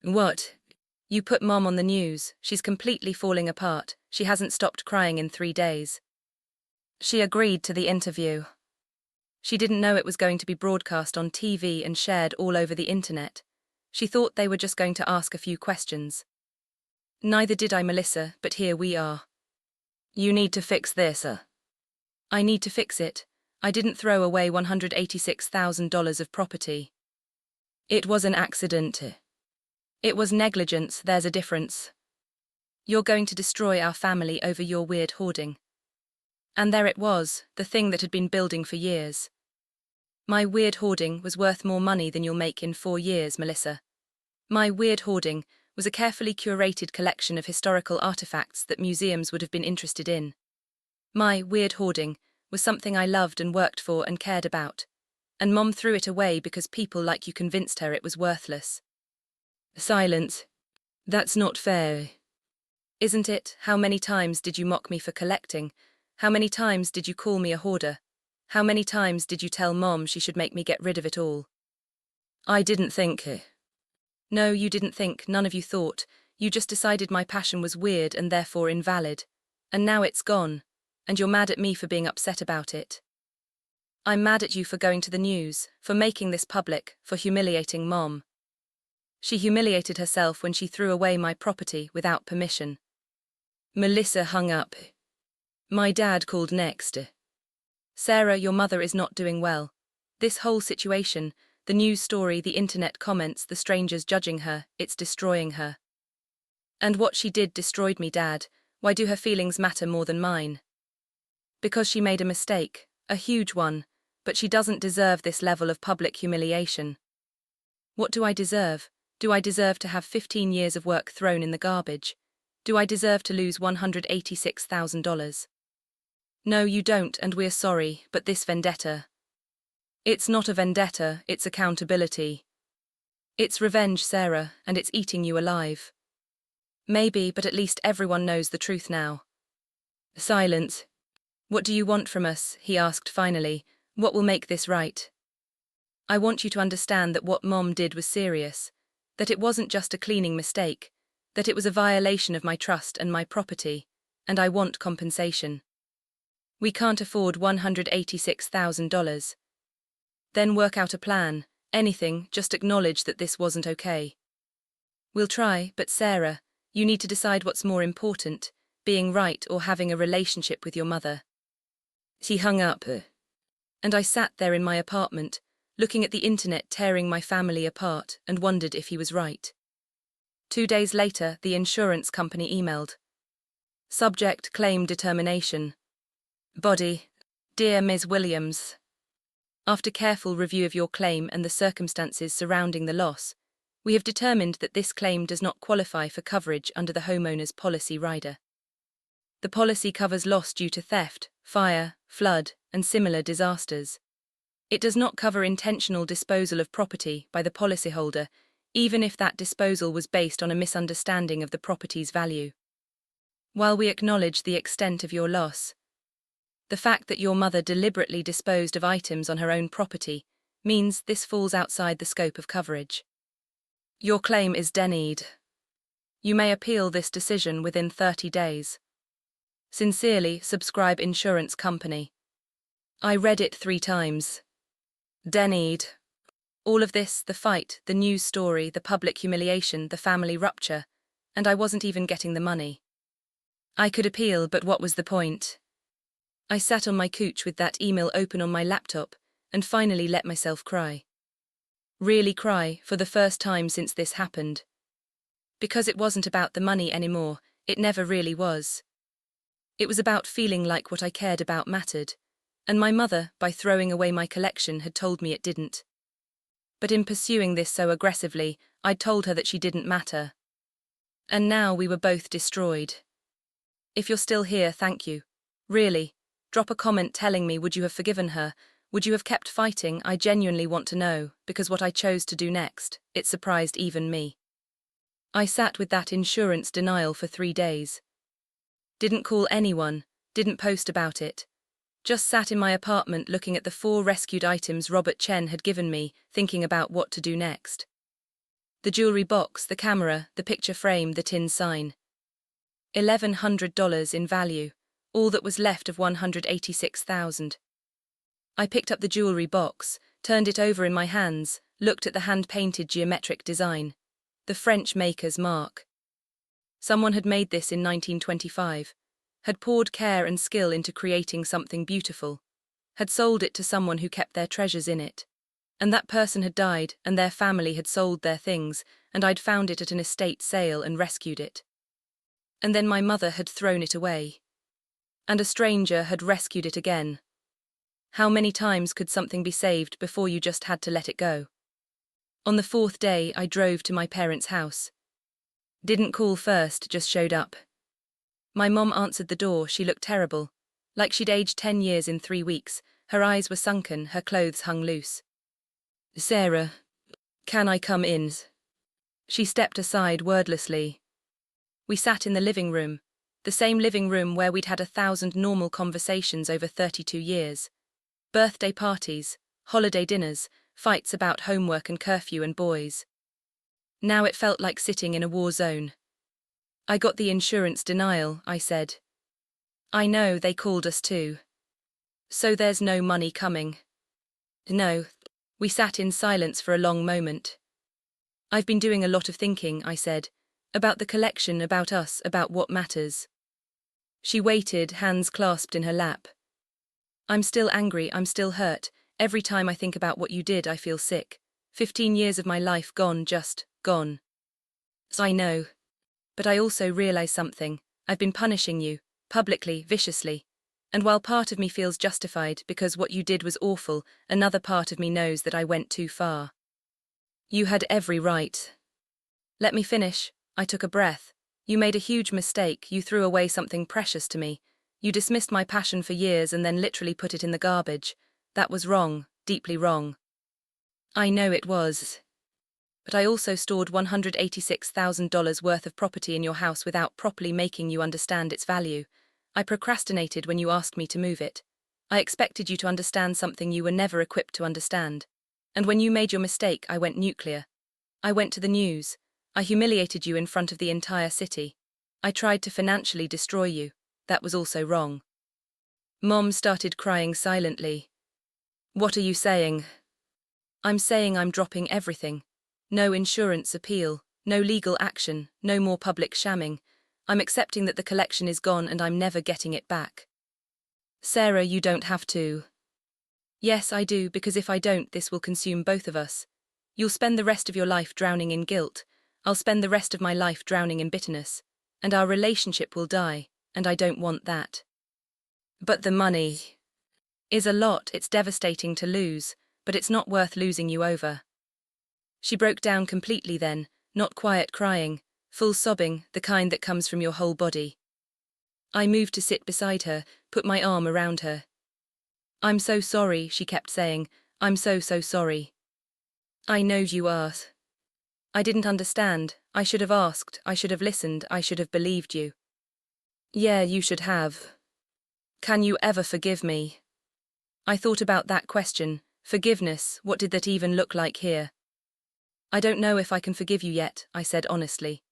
What? You put Mom on the news. She's completely falling apart. She hasn't stopped crying in 3 days. She agreed to the interview. She didn't know it was going to be broadcast on TV and shared all over the internet. She thought they were just going to ask a few questions. Neither did I, Melissa, but here we are. You need to fix this. I need to fix it. I didn't throw away $186,000 of property. It was an accident. It was negligence, there's a difference. You're going to destroy our family over your weird hoarding. And there it was, the thing that had been building for years. My weird hoarding was worth more money than you'll make in 4 years, Melissa. My weird hoarding was a carefully curated collection of historical artifacts that museums would have been interested in. My weird hoarding was something I loved and worked for and cared about. And Mom threw it away because people like you convinced her it was worthless. Silence. That's not fair. Isn't it? How many times did you mock me for collecting? How many times did you call me a hoarder? How many times did you tell Mom she should make me get rid of it all? I didn't think. No, you didn't think, none of you thought. You just decided my passion was weird and therefore invalid. And now it's gone. And you're mad at me for being upset about it. I'm mad at you for going to the news, for making this public, for humiliating Mom. She humiliated herself when she threw away my property without permission. Melissa hung up. My dad called next. Sarah, your mother is not doing well. This whole situation, the news story, the internet comments, the strangers judging her, it's destroying her. And what she did destroyed me, Dad. Why do her feelings matter more than mine? Because she made a mistake, a huge one, but she doesn't deserve this level of public humiliation. What do I deserve? Do I deserve to have 15 years of work thrown in the garbage? Do I deserve to lose $186,000? No, you don't, and we're sorry, but this vendetta. It's not a vendetta, it's accountability. It's revenge, Sarah, and it's eating you alive. Maybe, but at least everyone knows the truth now. Silence. What do you want from us? He asked finally. What will make this right? I want you to understand that what Mom did was serious, that it wasn't just a cleaning mistake, that it was a violation of my trust and my property, and I want compensation. We can't afford $186,000. Then work out a plan, anything, just acknowledge that this wasn't okay. We'll try, but Sarah, you need to decide what's more important, being right or having a relationship with your mother. He hung up, and I sat there in my apartment, looking at the internet tearing my family apart, and wondered if he was right. 2 days later, the insurance company emailed. Subject: claim determination. Body: Dear Ms. Williams, after careful review of your claim and the circumstances surrounding the loss, we have determined that this claim does not qualify for coverage under the homeowner's policy rider. The policy covers loss due to theft, fire, flood, and similar disasters. It does not cover intentional disposal of property by the policyholder, even if that disposal was based on a misunderstanding of the property's value. While we acknowledge the extent of your loss, the fact that your mother deliberately disposed of items on her own property means this falls outside the scope of coverage. Your claim is denied. You may appeal this decision within 30 days. Sincerely, subscribe insurance company. I read it 3 times. Denied. All of this, the fight, the news story, the public humiliation, the family rupture, and I wasn't even getting the money. I could appeal, but what was the point? I sat on my couch with that email open on my laptop, and finally let myself cry. Really cry, for the first time since this happened. Because it wasn't about the money anymore, it never really was. It was about feeling like what I cared about mattered, and my mother, by throwing away my collection, had told me it didn't. But in pursuing this so aggressively, I'd told her that she didn't matter. And now we were both destroyed. If you're still here, thank you. Really. Drop a comment telling me, would you have forgiven her? Would you have kept fighting? I genuinely want to know, because what I chose to do next, it surprised even me. I sat with that insurance denial for 3 days. Didn't call anyone, didn't post about it. Just sat in my apartment looking at the 4 rescued items Robert Chen had given me, thinking about what to do next. The jewelry box, the camera, the picture frame, the tin sign. $1,100 in value, all that was left of $186,000. I picked up the jewelry box, turned it over in my hands, looked at the hand-painted geometric design. The French maker's mark. Someone had made this in 1925, had poured care and skill into creating something beautiful, had sold it to someone who kept their treasures in it. And that person had died, and their family had sold their things, and I'd found it at an estate sale and rescued it. And then my mother had thrown it away. And a stranger had rescued it again. How many times could something be saved before you just had to let it go? On the 4th day, I drove to my parents' house. Didn't call first, just showed up. My mom answered the door. She looked terrible, like she'd aged 10 years in 3 weeks. Her eyes were sunken, her clothes hung loose. Sarah, can I come in? She stepped aside wordlessly. We sat in the living room, the same living room where we'd had 1,000 normal conversations over 32 years. Birthday parties, holiday dinners, fights about homework and curfew and boys. Now it felt like sitting in a war zone. I got the insurance denial, I said. I know, they called us too. So there's no money coming? No. We sat in silence for a long moment. I've been doing a lot of thinking, I said, about the collection, about us, about what matters. She waited, hands clasped in her lap. I'm still angry, I'm still hurt. Every time I think about what you did, I feel sick. 15 years of my life gone, just gone. I know. But I also realize something. I've been punishing you, publicly, viciously. And while part of me feels justified because what you did was awful, another part of me knows that I went too far. You had every right. Let me finish. I took a breath. You made a huge mistake. You threw away something precious to me. You dismissed my passion for years and then literally put it in the garbage. That was wrong, deeply wrong. I know it was. But I also stored $186,000 worth of property in your house without properly making you understand its value. I procrastinated when you asked me to move it. I expected you to understand something you were never equipped to understand. And when you made your mistake, I went nuclear. I went to the news. I humiliated you in front of the entire city. I tried to financially destroy you. That was also wrong. Mom started crying silently. What are you saying? I'm saying I'm dropping everything. No insurance appeal, no legal action, no more public shamming. I'm accepting that the collection is gone and I'm never getting it back. Sarah, you don't have to. Yes, I do, because if I don't, this will consume both of us. You'll spend the rest of your life drowning in guilt. I'll spend the rest of my life drowning in bitterness. And our relationship will die, and I don't want that. But the money is a lot. It's devastating to lose, but it's not worth losing you over. She broke down completely then, not quiet crying, full sobbing, the kind that comes from your whole body. I moved to sit beside her, put my arm around her. I'm so sorry, she kept saying. I'm so sorry. I know you are. I didn't understand. I should have asked. I should have listened. I should have believed you. Yeah, you should have. Can you ever forgive me? I thought about that question. Forgiveness, what did that even look like here? I don't know if I can forgive you yet, I said honestly.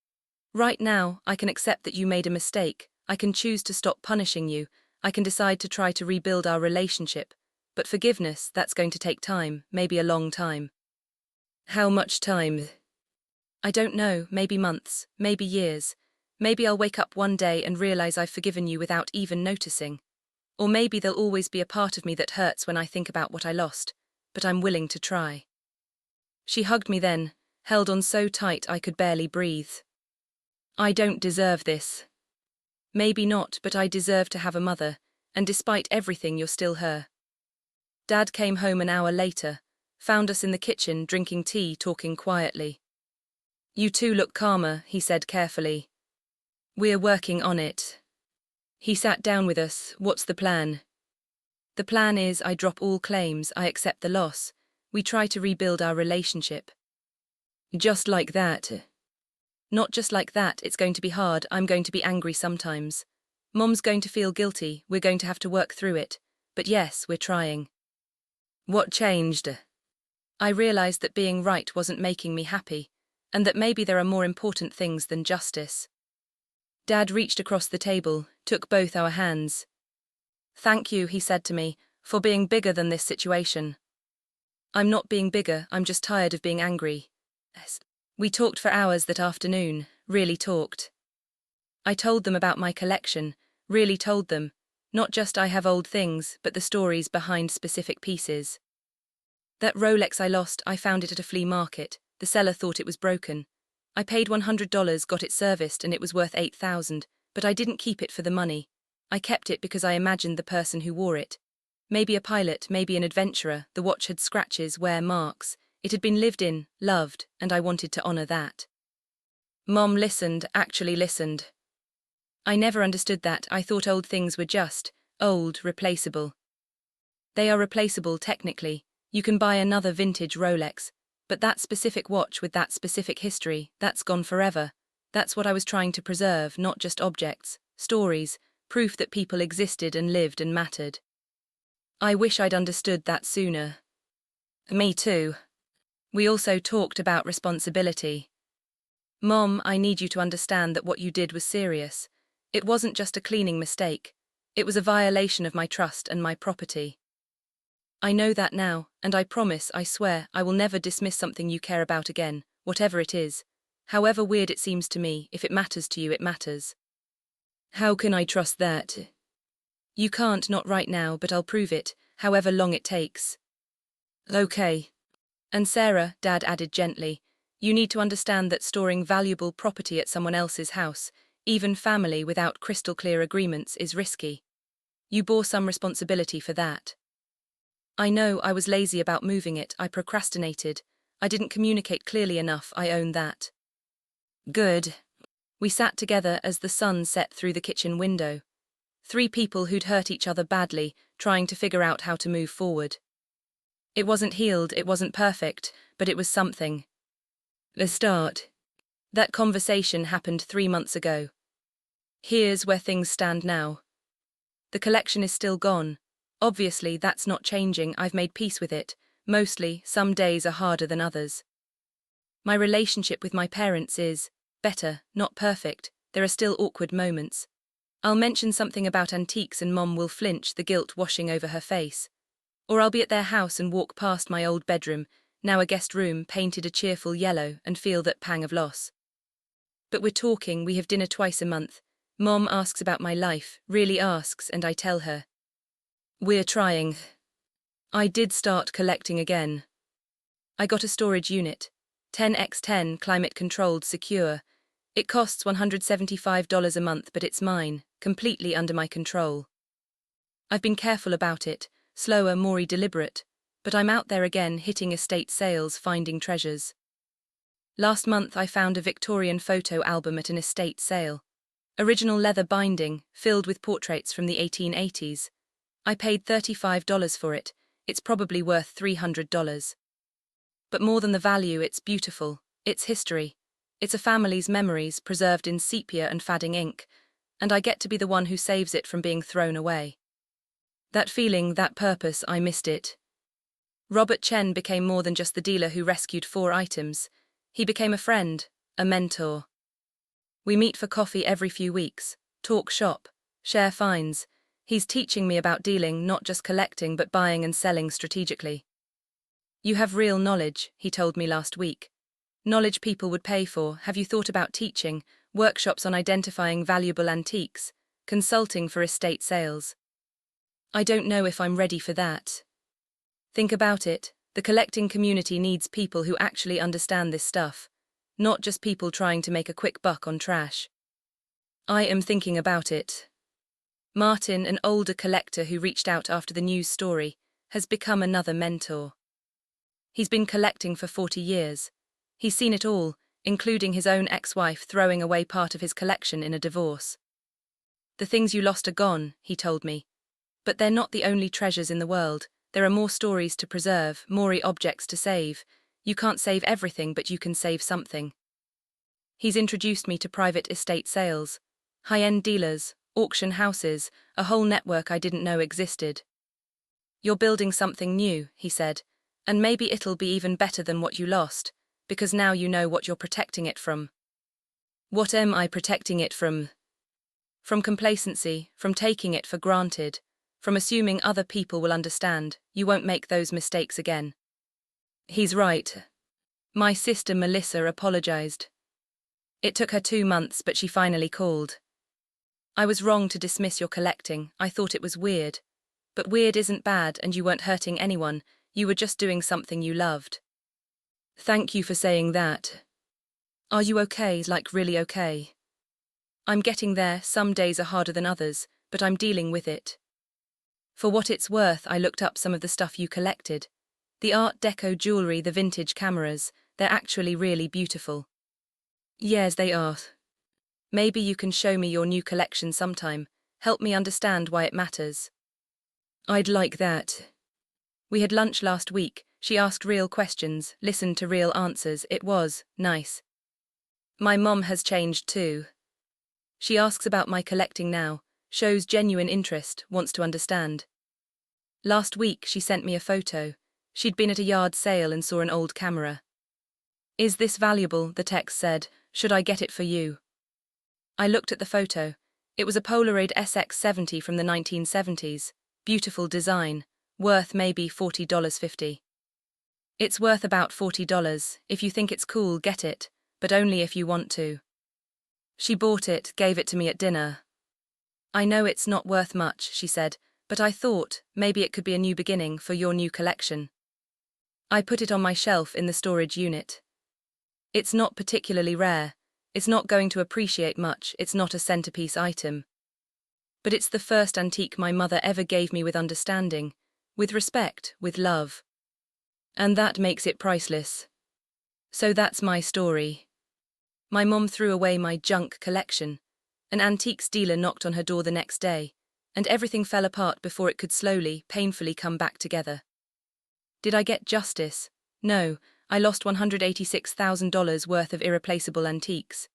Right now, I can accept that you made a mistake. I can choose to stop punishing you. I can decide to try to rebuild our relationship. But forgiveness, that's going to take time, maybe a long time. How much time? I don't know, maybe months, maybe years. Maybe I'll wake up one day and realize I've forgiven you without even noticing. Or maybe there'll always be a part of me that hurts when I think about what I lost. But I'm willing to try. She hugged me then, held on so tight I could barely breathe. I don't deserve this. Maybe not, but I deserve to have a mother, and despite everything, you're still her. Dad came home an hour later, found us in the kitchen drinking tea, talking quietly. You two look calmer, he said carefully. We're working on it. He sat down with us. What's the plan? The plan is I drop all claims, I accept the loss. We try to rebuild our relationship. Just like that. Not just like that, it's going to be hard, I'm going to be angry sometimes. Mom's going to feel guilty, we're going to have to work through it. But yes, we're trying. What changed? I realized that being right wasn't making me happy, and that maybe there are more important things than justice. Dad reached across the table, took both our hands. Thank you, he said to me, for being bigger than this situation. I'm not being bigger, I'm just tired of being angry. We talked for hours that afternoon, really talked. I told them about my collection, really told them, not just I have old things, but the stories behind specific pieces. That Rolex I lost, I found it at a flea market, the seller thought it was broken. I paid $100, got it serviced and it was worth $8,000, but I didn't keep it for the money. I kept it because I imagined the person who wore it. Maybe a pilot, maybe an adventurer, the watch had scratches, wear marks. It had been lived in, loved, and I wanted to honor that. Mom listened, actually listened. I never understood that. I thought old things were just, old, replaceable. They are replaceable technically. You can buy another vintage Rolex, but that specific watch with that specific history, that's gone forever. That's what I was trying to preserve, not just objects, stories, proof that people existed and lived and mattered. I wish I'd understood that sooner. Me too. We also talked about responsibility. Mom, I need you to understand that what you did was serious. It wasn't just a cleaning mistake. It was a violation of my trust and my property. I know that now, and I promise, I swear, I will never dismiss something you care about again, whatever it is. However weird it seems to me, if it matters to you, it matters. How can I trust that? You can't, not right now, but I'll prove it, however long it takes. Okay. And Sarah, Dad added gently, you need to understand that storing valuable property at someone else's house, even family without crystal clear agreements, is risky. You bore some responsibility for that. I know I was lazy about moving it, I procrastinated. I didn't communicate clearly enough, I own that. Good. We sat together as the sun set through the kitchen window. 3 people who'd hurt each other badly, trying to figure out how to move forward. It wasn't healed, it wasn't perfect, but it was something. The start. That conversation happened 3 months ago. Here's where things stand now. The collection is still gone. Obviously, that's not changing, I've made peace with it. Mostly, some days are harder than others. My relationship with my parents is better, not perfect, there are still awkward moments. I'll mention something about antiques and Mom will flinch, the guilt washing over her face. Or I'll be at their house and walk past my old bedroom, now a guest room, painted a cheerful yellow, and feel that pang of loss. But we're talking, we have dinner twice a month. Mom asks about my life, really asks, and I tell her. We're trying. I did start collecting again. I got a storage unit. 10x10, climate-controlled, secure. It costs $175 a month, but it's mine, completely under my control. I've been careful about it, slower, more deliberate, but I'm out there again, hitting estate sales, finding treasures. Last month I found a Victorian photo album at an estate sale. Original leather binding, filled with portraits from the 1880s. I paid $35 for it, it's probably worth $300. But more than the value, it's beautiful, it's history. It's a family's memories preserved in sepia and fading ink, and I get to be the one who saves it from being thrown away. That feeling, that purpose, I missed it. Robert Chen became more than just the dealer who rescued 4 items. He became a friend, a mentor. We meet for coffee every few weeks, talk shop, share finds. He's teaching me about dealing, not just collecting but buying and selling strategically. You have real knowledge, he told me last week. Knowledge people would pay for. Have you thought about teaching, workshops on identifying valuable antiques, consulting for estate sales? I don't know if I'm ready for that. Think about it, the collecting community needs people who actually understand this stuff, not just people trying to make a quick buck on trash. I am thinking about it. Martin, an older collector who reached out after the news story, has become another mentor. He's been collecting for 40 years. He's seen it all, including his own ex-wife throwing away part of his collection in a divorce. The things you lost are gone, he told me. But they're not the only treasures in the world. There are more stories to preserve, more objects to save. You can't save everything, but you can save something. He's introduced me to private estate sales, high-end dealers, auction houses, a whole network I didn't know existed. You're building something new, he said, and maybe it'll be even better than what you lost, because now you know what you're protecting it from. What am I protecting it from? From complacency, from taking it for granted, from assuming other people will understand, you won't make those mistakes again. He's right. My sister Melissa apologized. It took her 2 months, but she finally called. I was wrong to dismiss your collecting, I thought it was weird. But weird isn't bad and you weren't hurting anyone, you were just doing something you loved. Thank you for saying that. Are you okay, like really okay? I'm getting there, some days are harder than others, but I'm dealing with it. For what it's worth, I looked up some of the stuff you collected. The Art Deco jewelry, the vintage cameras, they're actually really beautiful. Yes, they are. Maybe you can show me your new collection sometime, help me understand why it matters. I'd like that. We had lunch last week, she asked real questions, listened to real answers, it was nice. My mom has changed too. She asks about my collecting now, shows genuine interest, wants to understand. Last week she sent me a photo. She'd been at a yard sale and saw an old camera. Is this valuable, the text said, should I get it for you? I looked at the photo. It was a Polaroid SX70 from the 1970s. Beautiful design, worth maybe $40.50. It's worth about $40. If you think it's cool, get it, but only if you want to. She bought it, gave it to me at dinner. I know it's not worth much, she said, but I thought maybe it could be a new beginning for your new collection. I put it on my shelf in the storage unit. It's not particularly rare. It's not going to appreciate much, it's not a centerpiece item. But it's the first antique my mother ever gave me with understanding, with respect, with love. And that makes it priceless. So that's my story. My mom threw away my junk collection. An antiques dealer knocked on her door the next day, and everything fell apart before it could slowly, painfully come back together. Did I get justice? No, I lost $186,000 worth of irreplaceable antiques.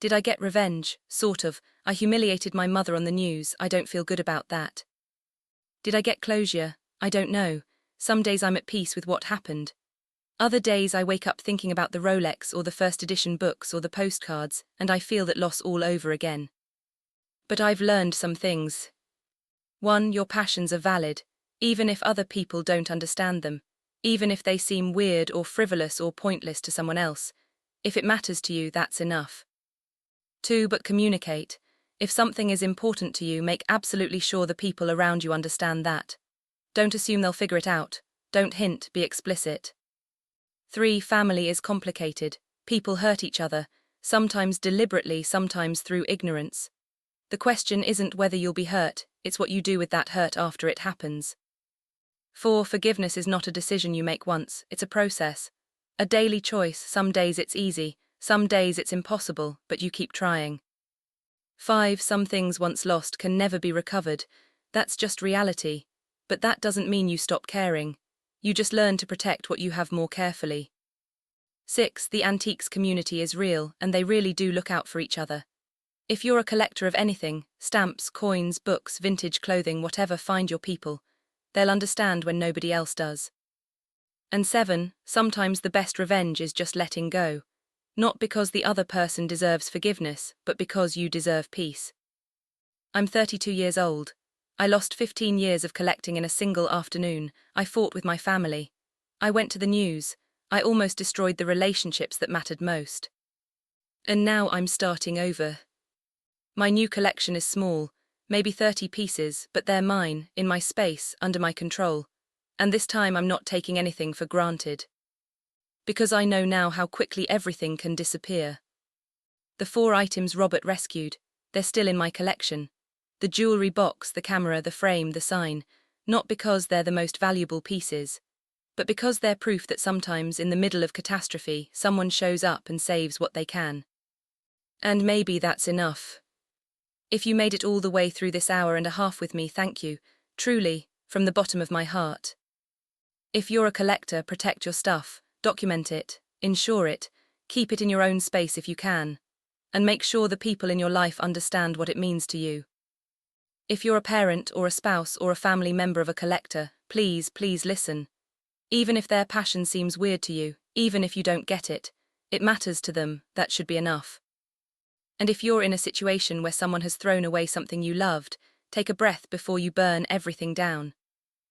Did I get revenge? Sort of. I humiliated my mother on the news. I don't feel good about that. Did I get closure? I don't know. Some days I'm at peace with what happened. Other days I wake up thinking about the Rolex or the first edition books or the postcards, and I feel that loss all over again. But I've learned some things. 1. Your passions are valid, even if other people don't understand them, even if they seem weird or frivolous or pointless to someone else. If it matters to you, that's enough. 2. But communicate. If something is important to you, make absolutely sure the people around you understand that. Don't assume they'll figure it out. Don't hint, be explicit. 3. Family is complicated. People hurt each other, sometimes deliberately, sometimes through ignorance. The question isn't whether you'll be hurt, it's what you do with that hurt after it happens. 4. Forgiveness is not a decision you make once, it's a process. A daily choice. Some days it's easy, some days it's impossible, but you keep trying. 5. Some things once lost can never be recovered. That's just reality. But that doesn't mean you stop caring. You just learn to protect what you have more carefully. 6. The antiques community is real, and they really do look out for each other. If you're a collector of anything, stamps, coins, books, vintage clothing, whatever, find your people. They'll understand when nobody else does. And 7. Sometimes the best revenge is just letting go. Not because the other person deserves forgiveness, but because you deserve peace. I'm 32 years old. I lost 15 years of collecting in a single afternoon. I fought with my family. I went to the news. I almost destroyed the relationships that mattered most. And now I'm starting over. My new collection is small, maybe 30 pieces, but they're mine, in my space, under my control. And this time I'm not taking anything for granted. Because I know now how quickly everything can disappear. The 4 items Robert rescued, they're still in my collection. The jewelry box, the camera, the frame, the sign, not because they're the most valuable pieces, but because they're proof that sometimes in the middle of catastrophe, someone shows up and saves what they can. And maybe that's enough. If you made it all the way through this hour and a half with me, thank you, truly, from the bottom of my heart. If you're a collector, protect your stuff, document it, insure it, keep it in your own space if you can, and make sure the people in your life understand what it means to you. If you're a parent or a spouse or a family member of a collector, please listen. Even if their passion seems weird to you, even if you don't get it, it matters to them, that should be enough. And if you're in a situation where someone has thrown away something you loved, take a breath before you burn everything down.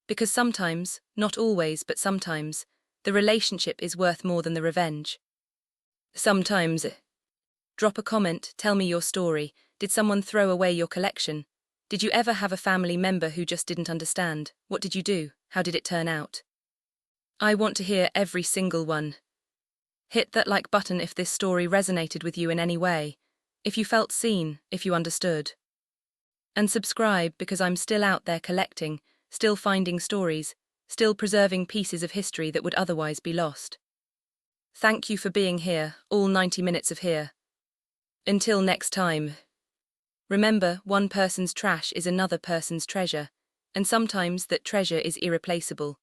Because sometimes, not always, but sometimes, the relationship is worth more than the revenge. Sometimes. Drop a comment, tell me your story. Did someone throw away your collection? Did you ever have a family member who just didn't understand? What did you do? How did it turn out? I want to hear every single one. Hit that like button if this story resonated with you in any way, if you felt seen, if you understood. And subscribe because I'm still out there collecting, still finding stories, still preserving pieces of history that would otherwise be lost. Thank you for being here, all 90 minutes of here. Until next time. Remember, one person's trash is another person's treasure, and sometimes that treasure is irreplaceable.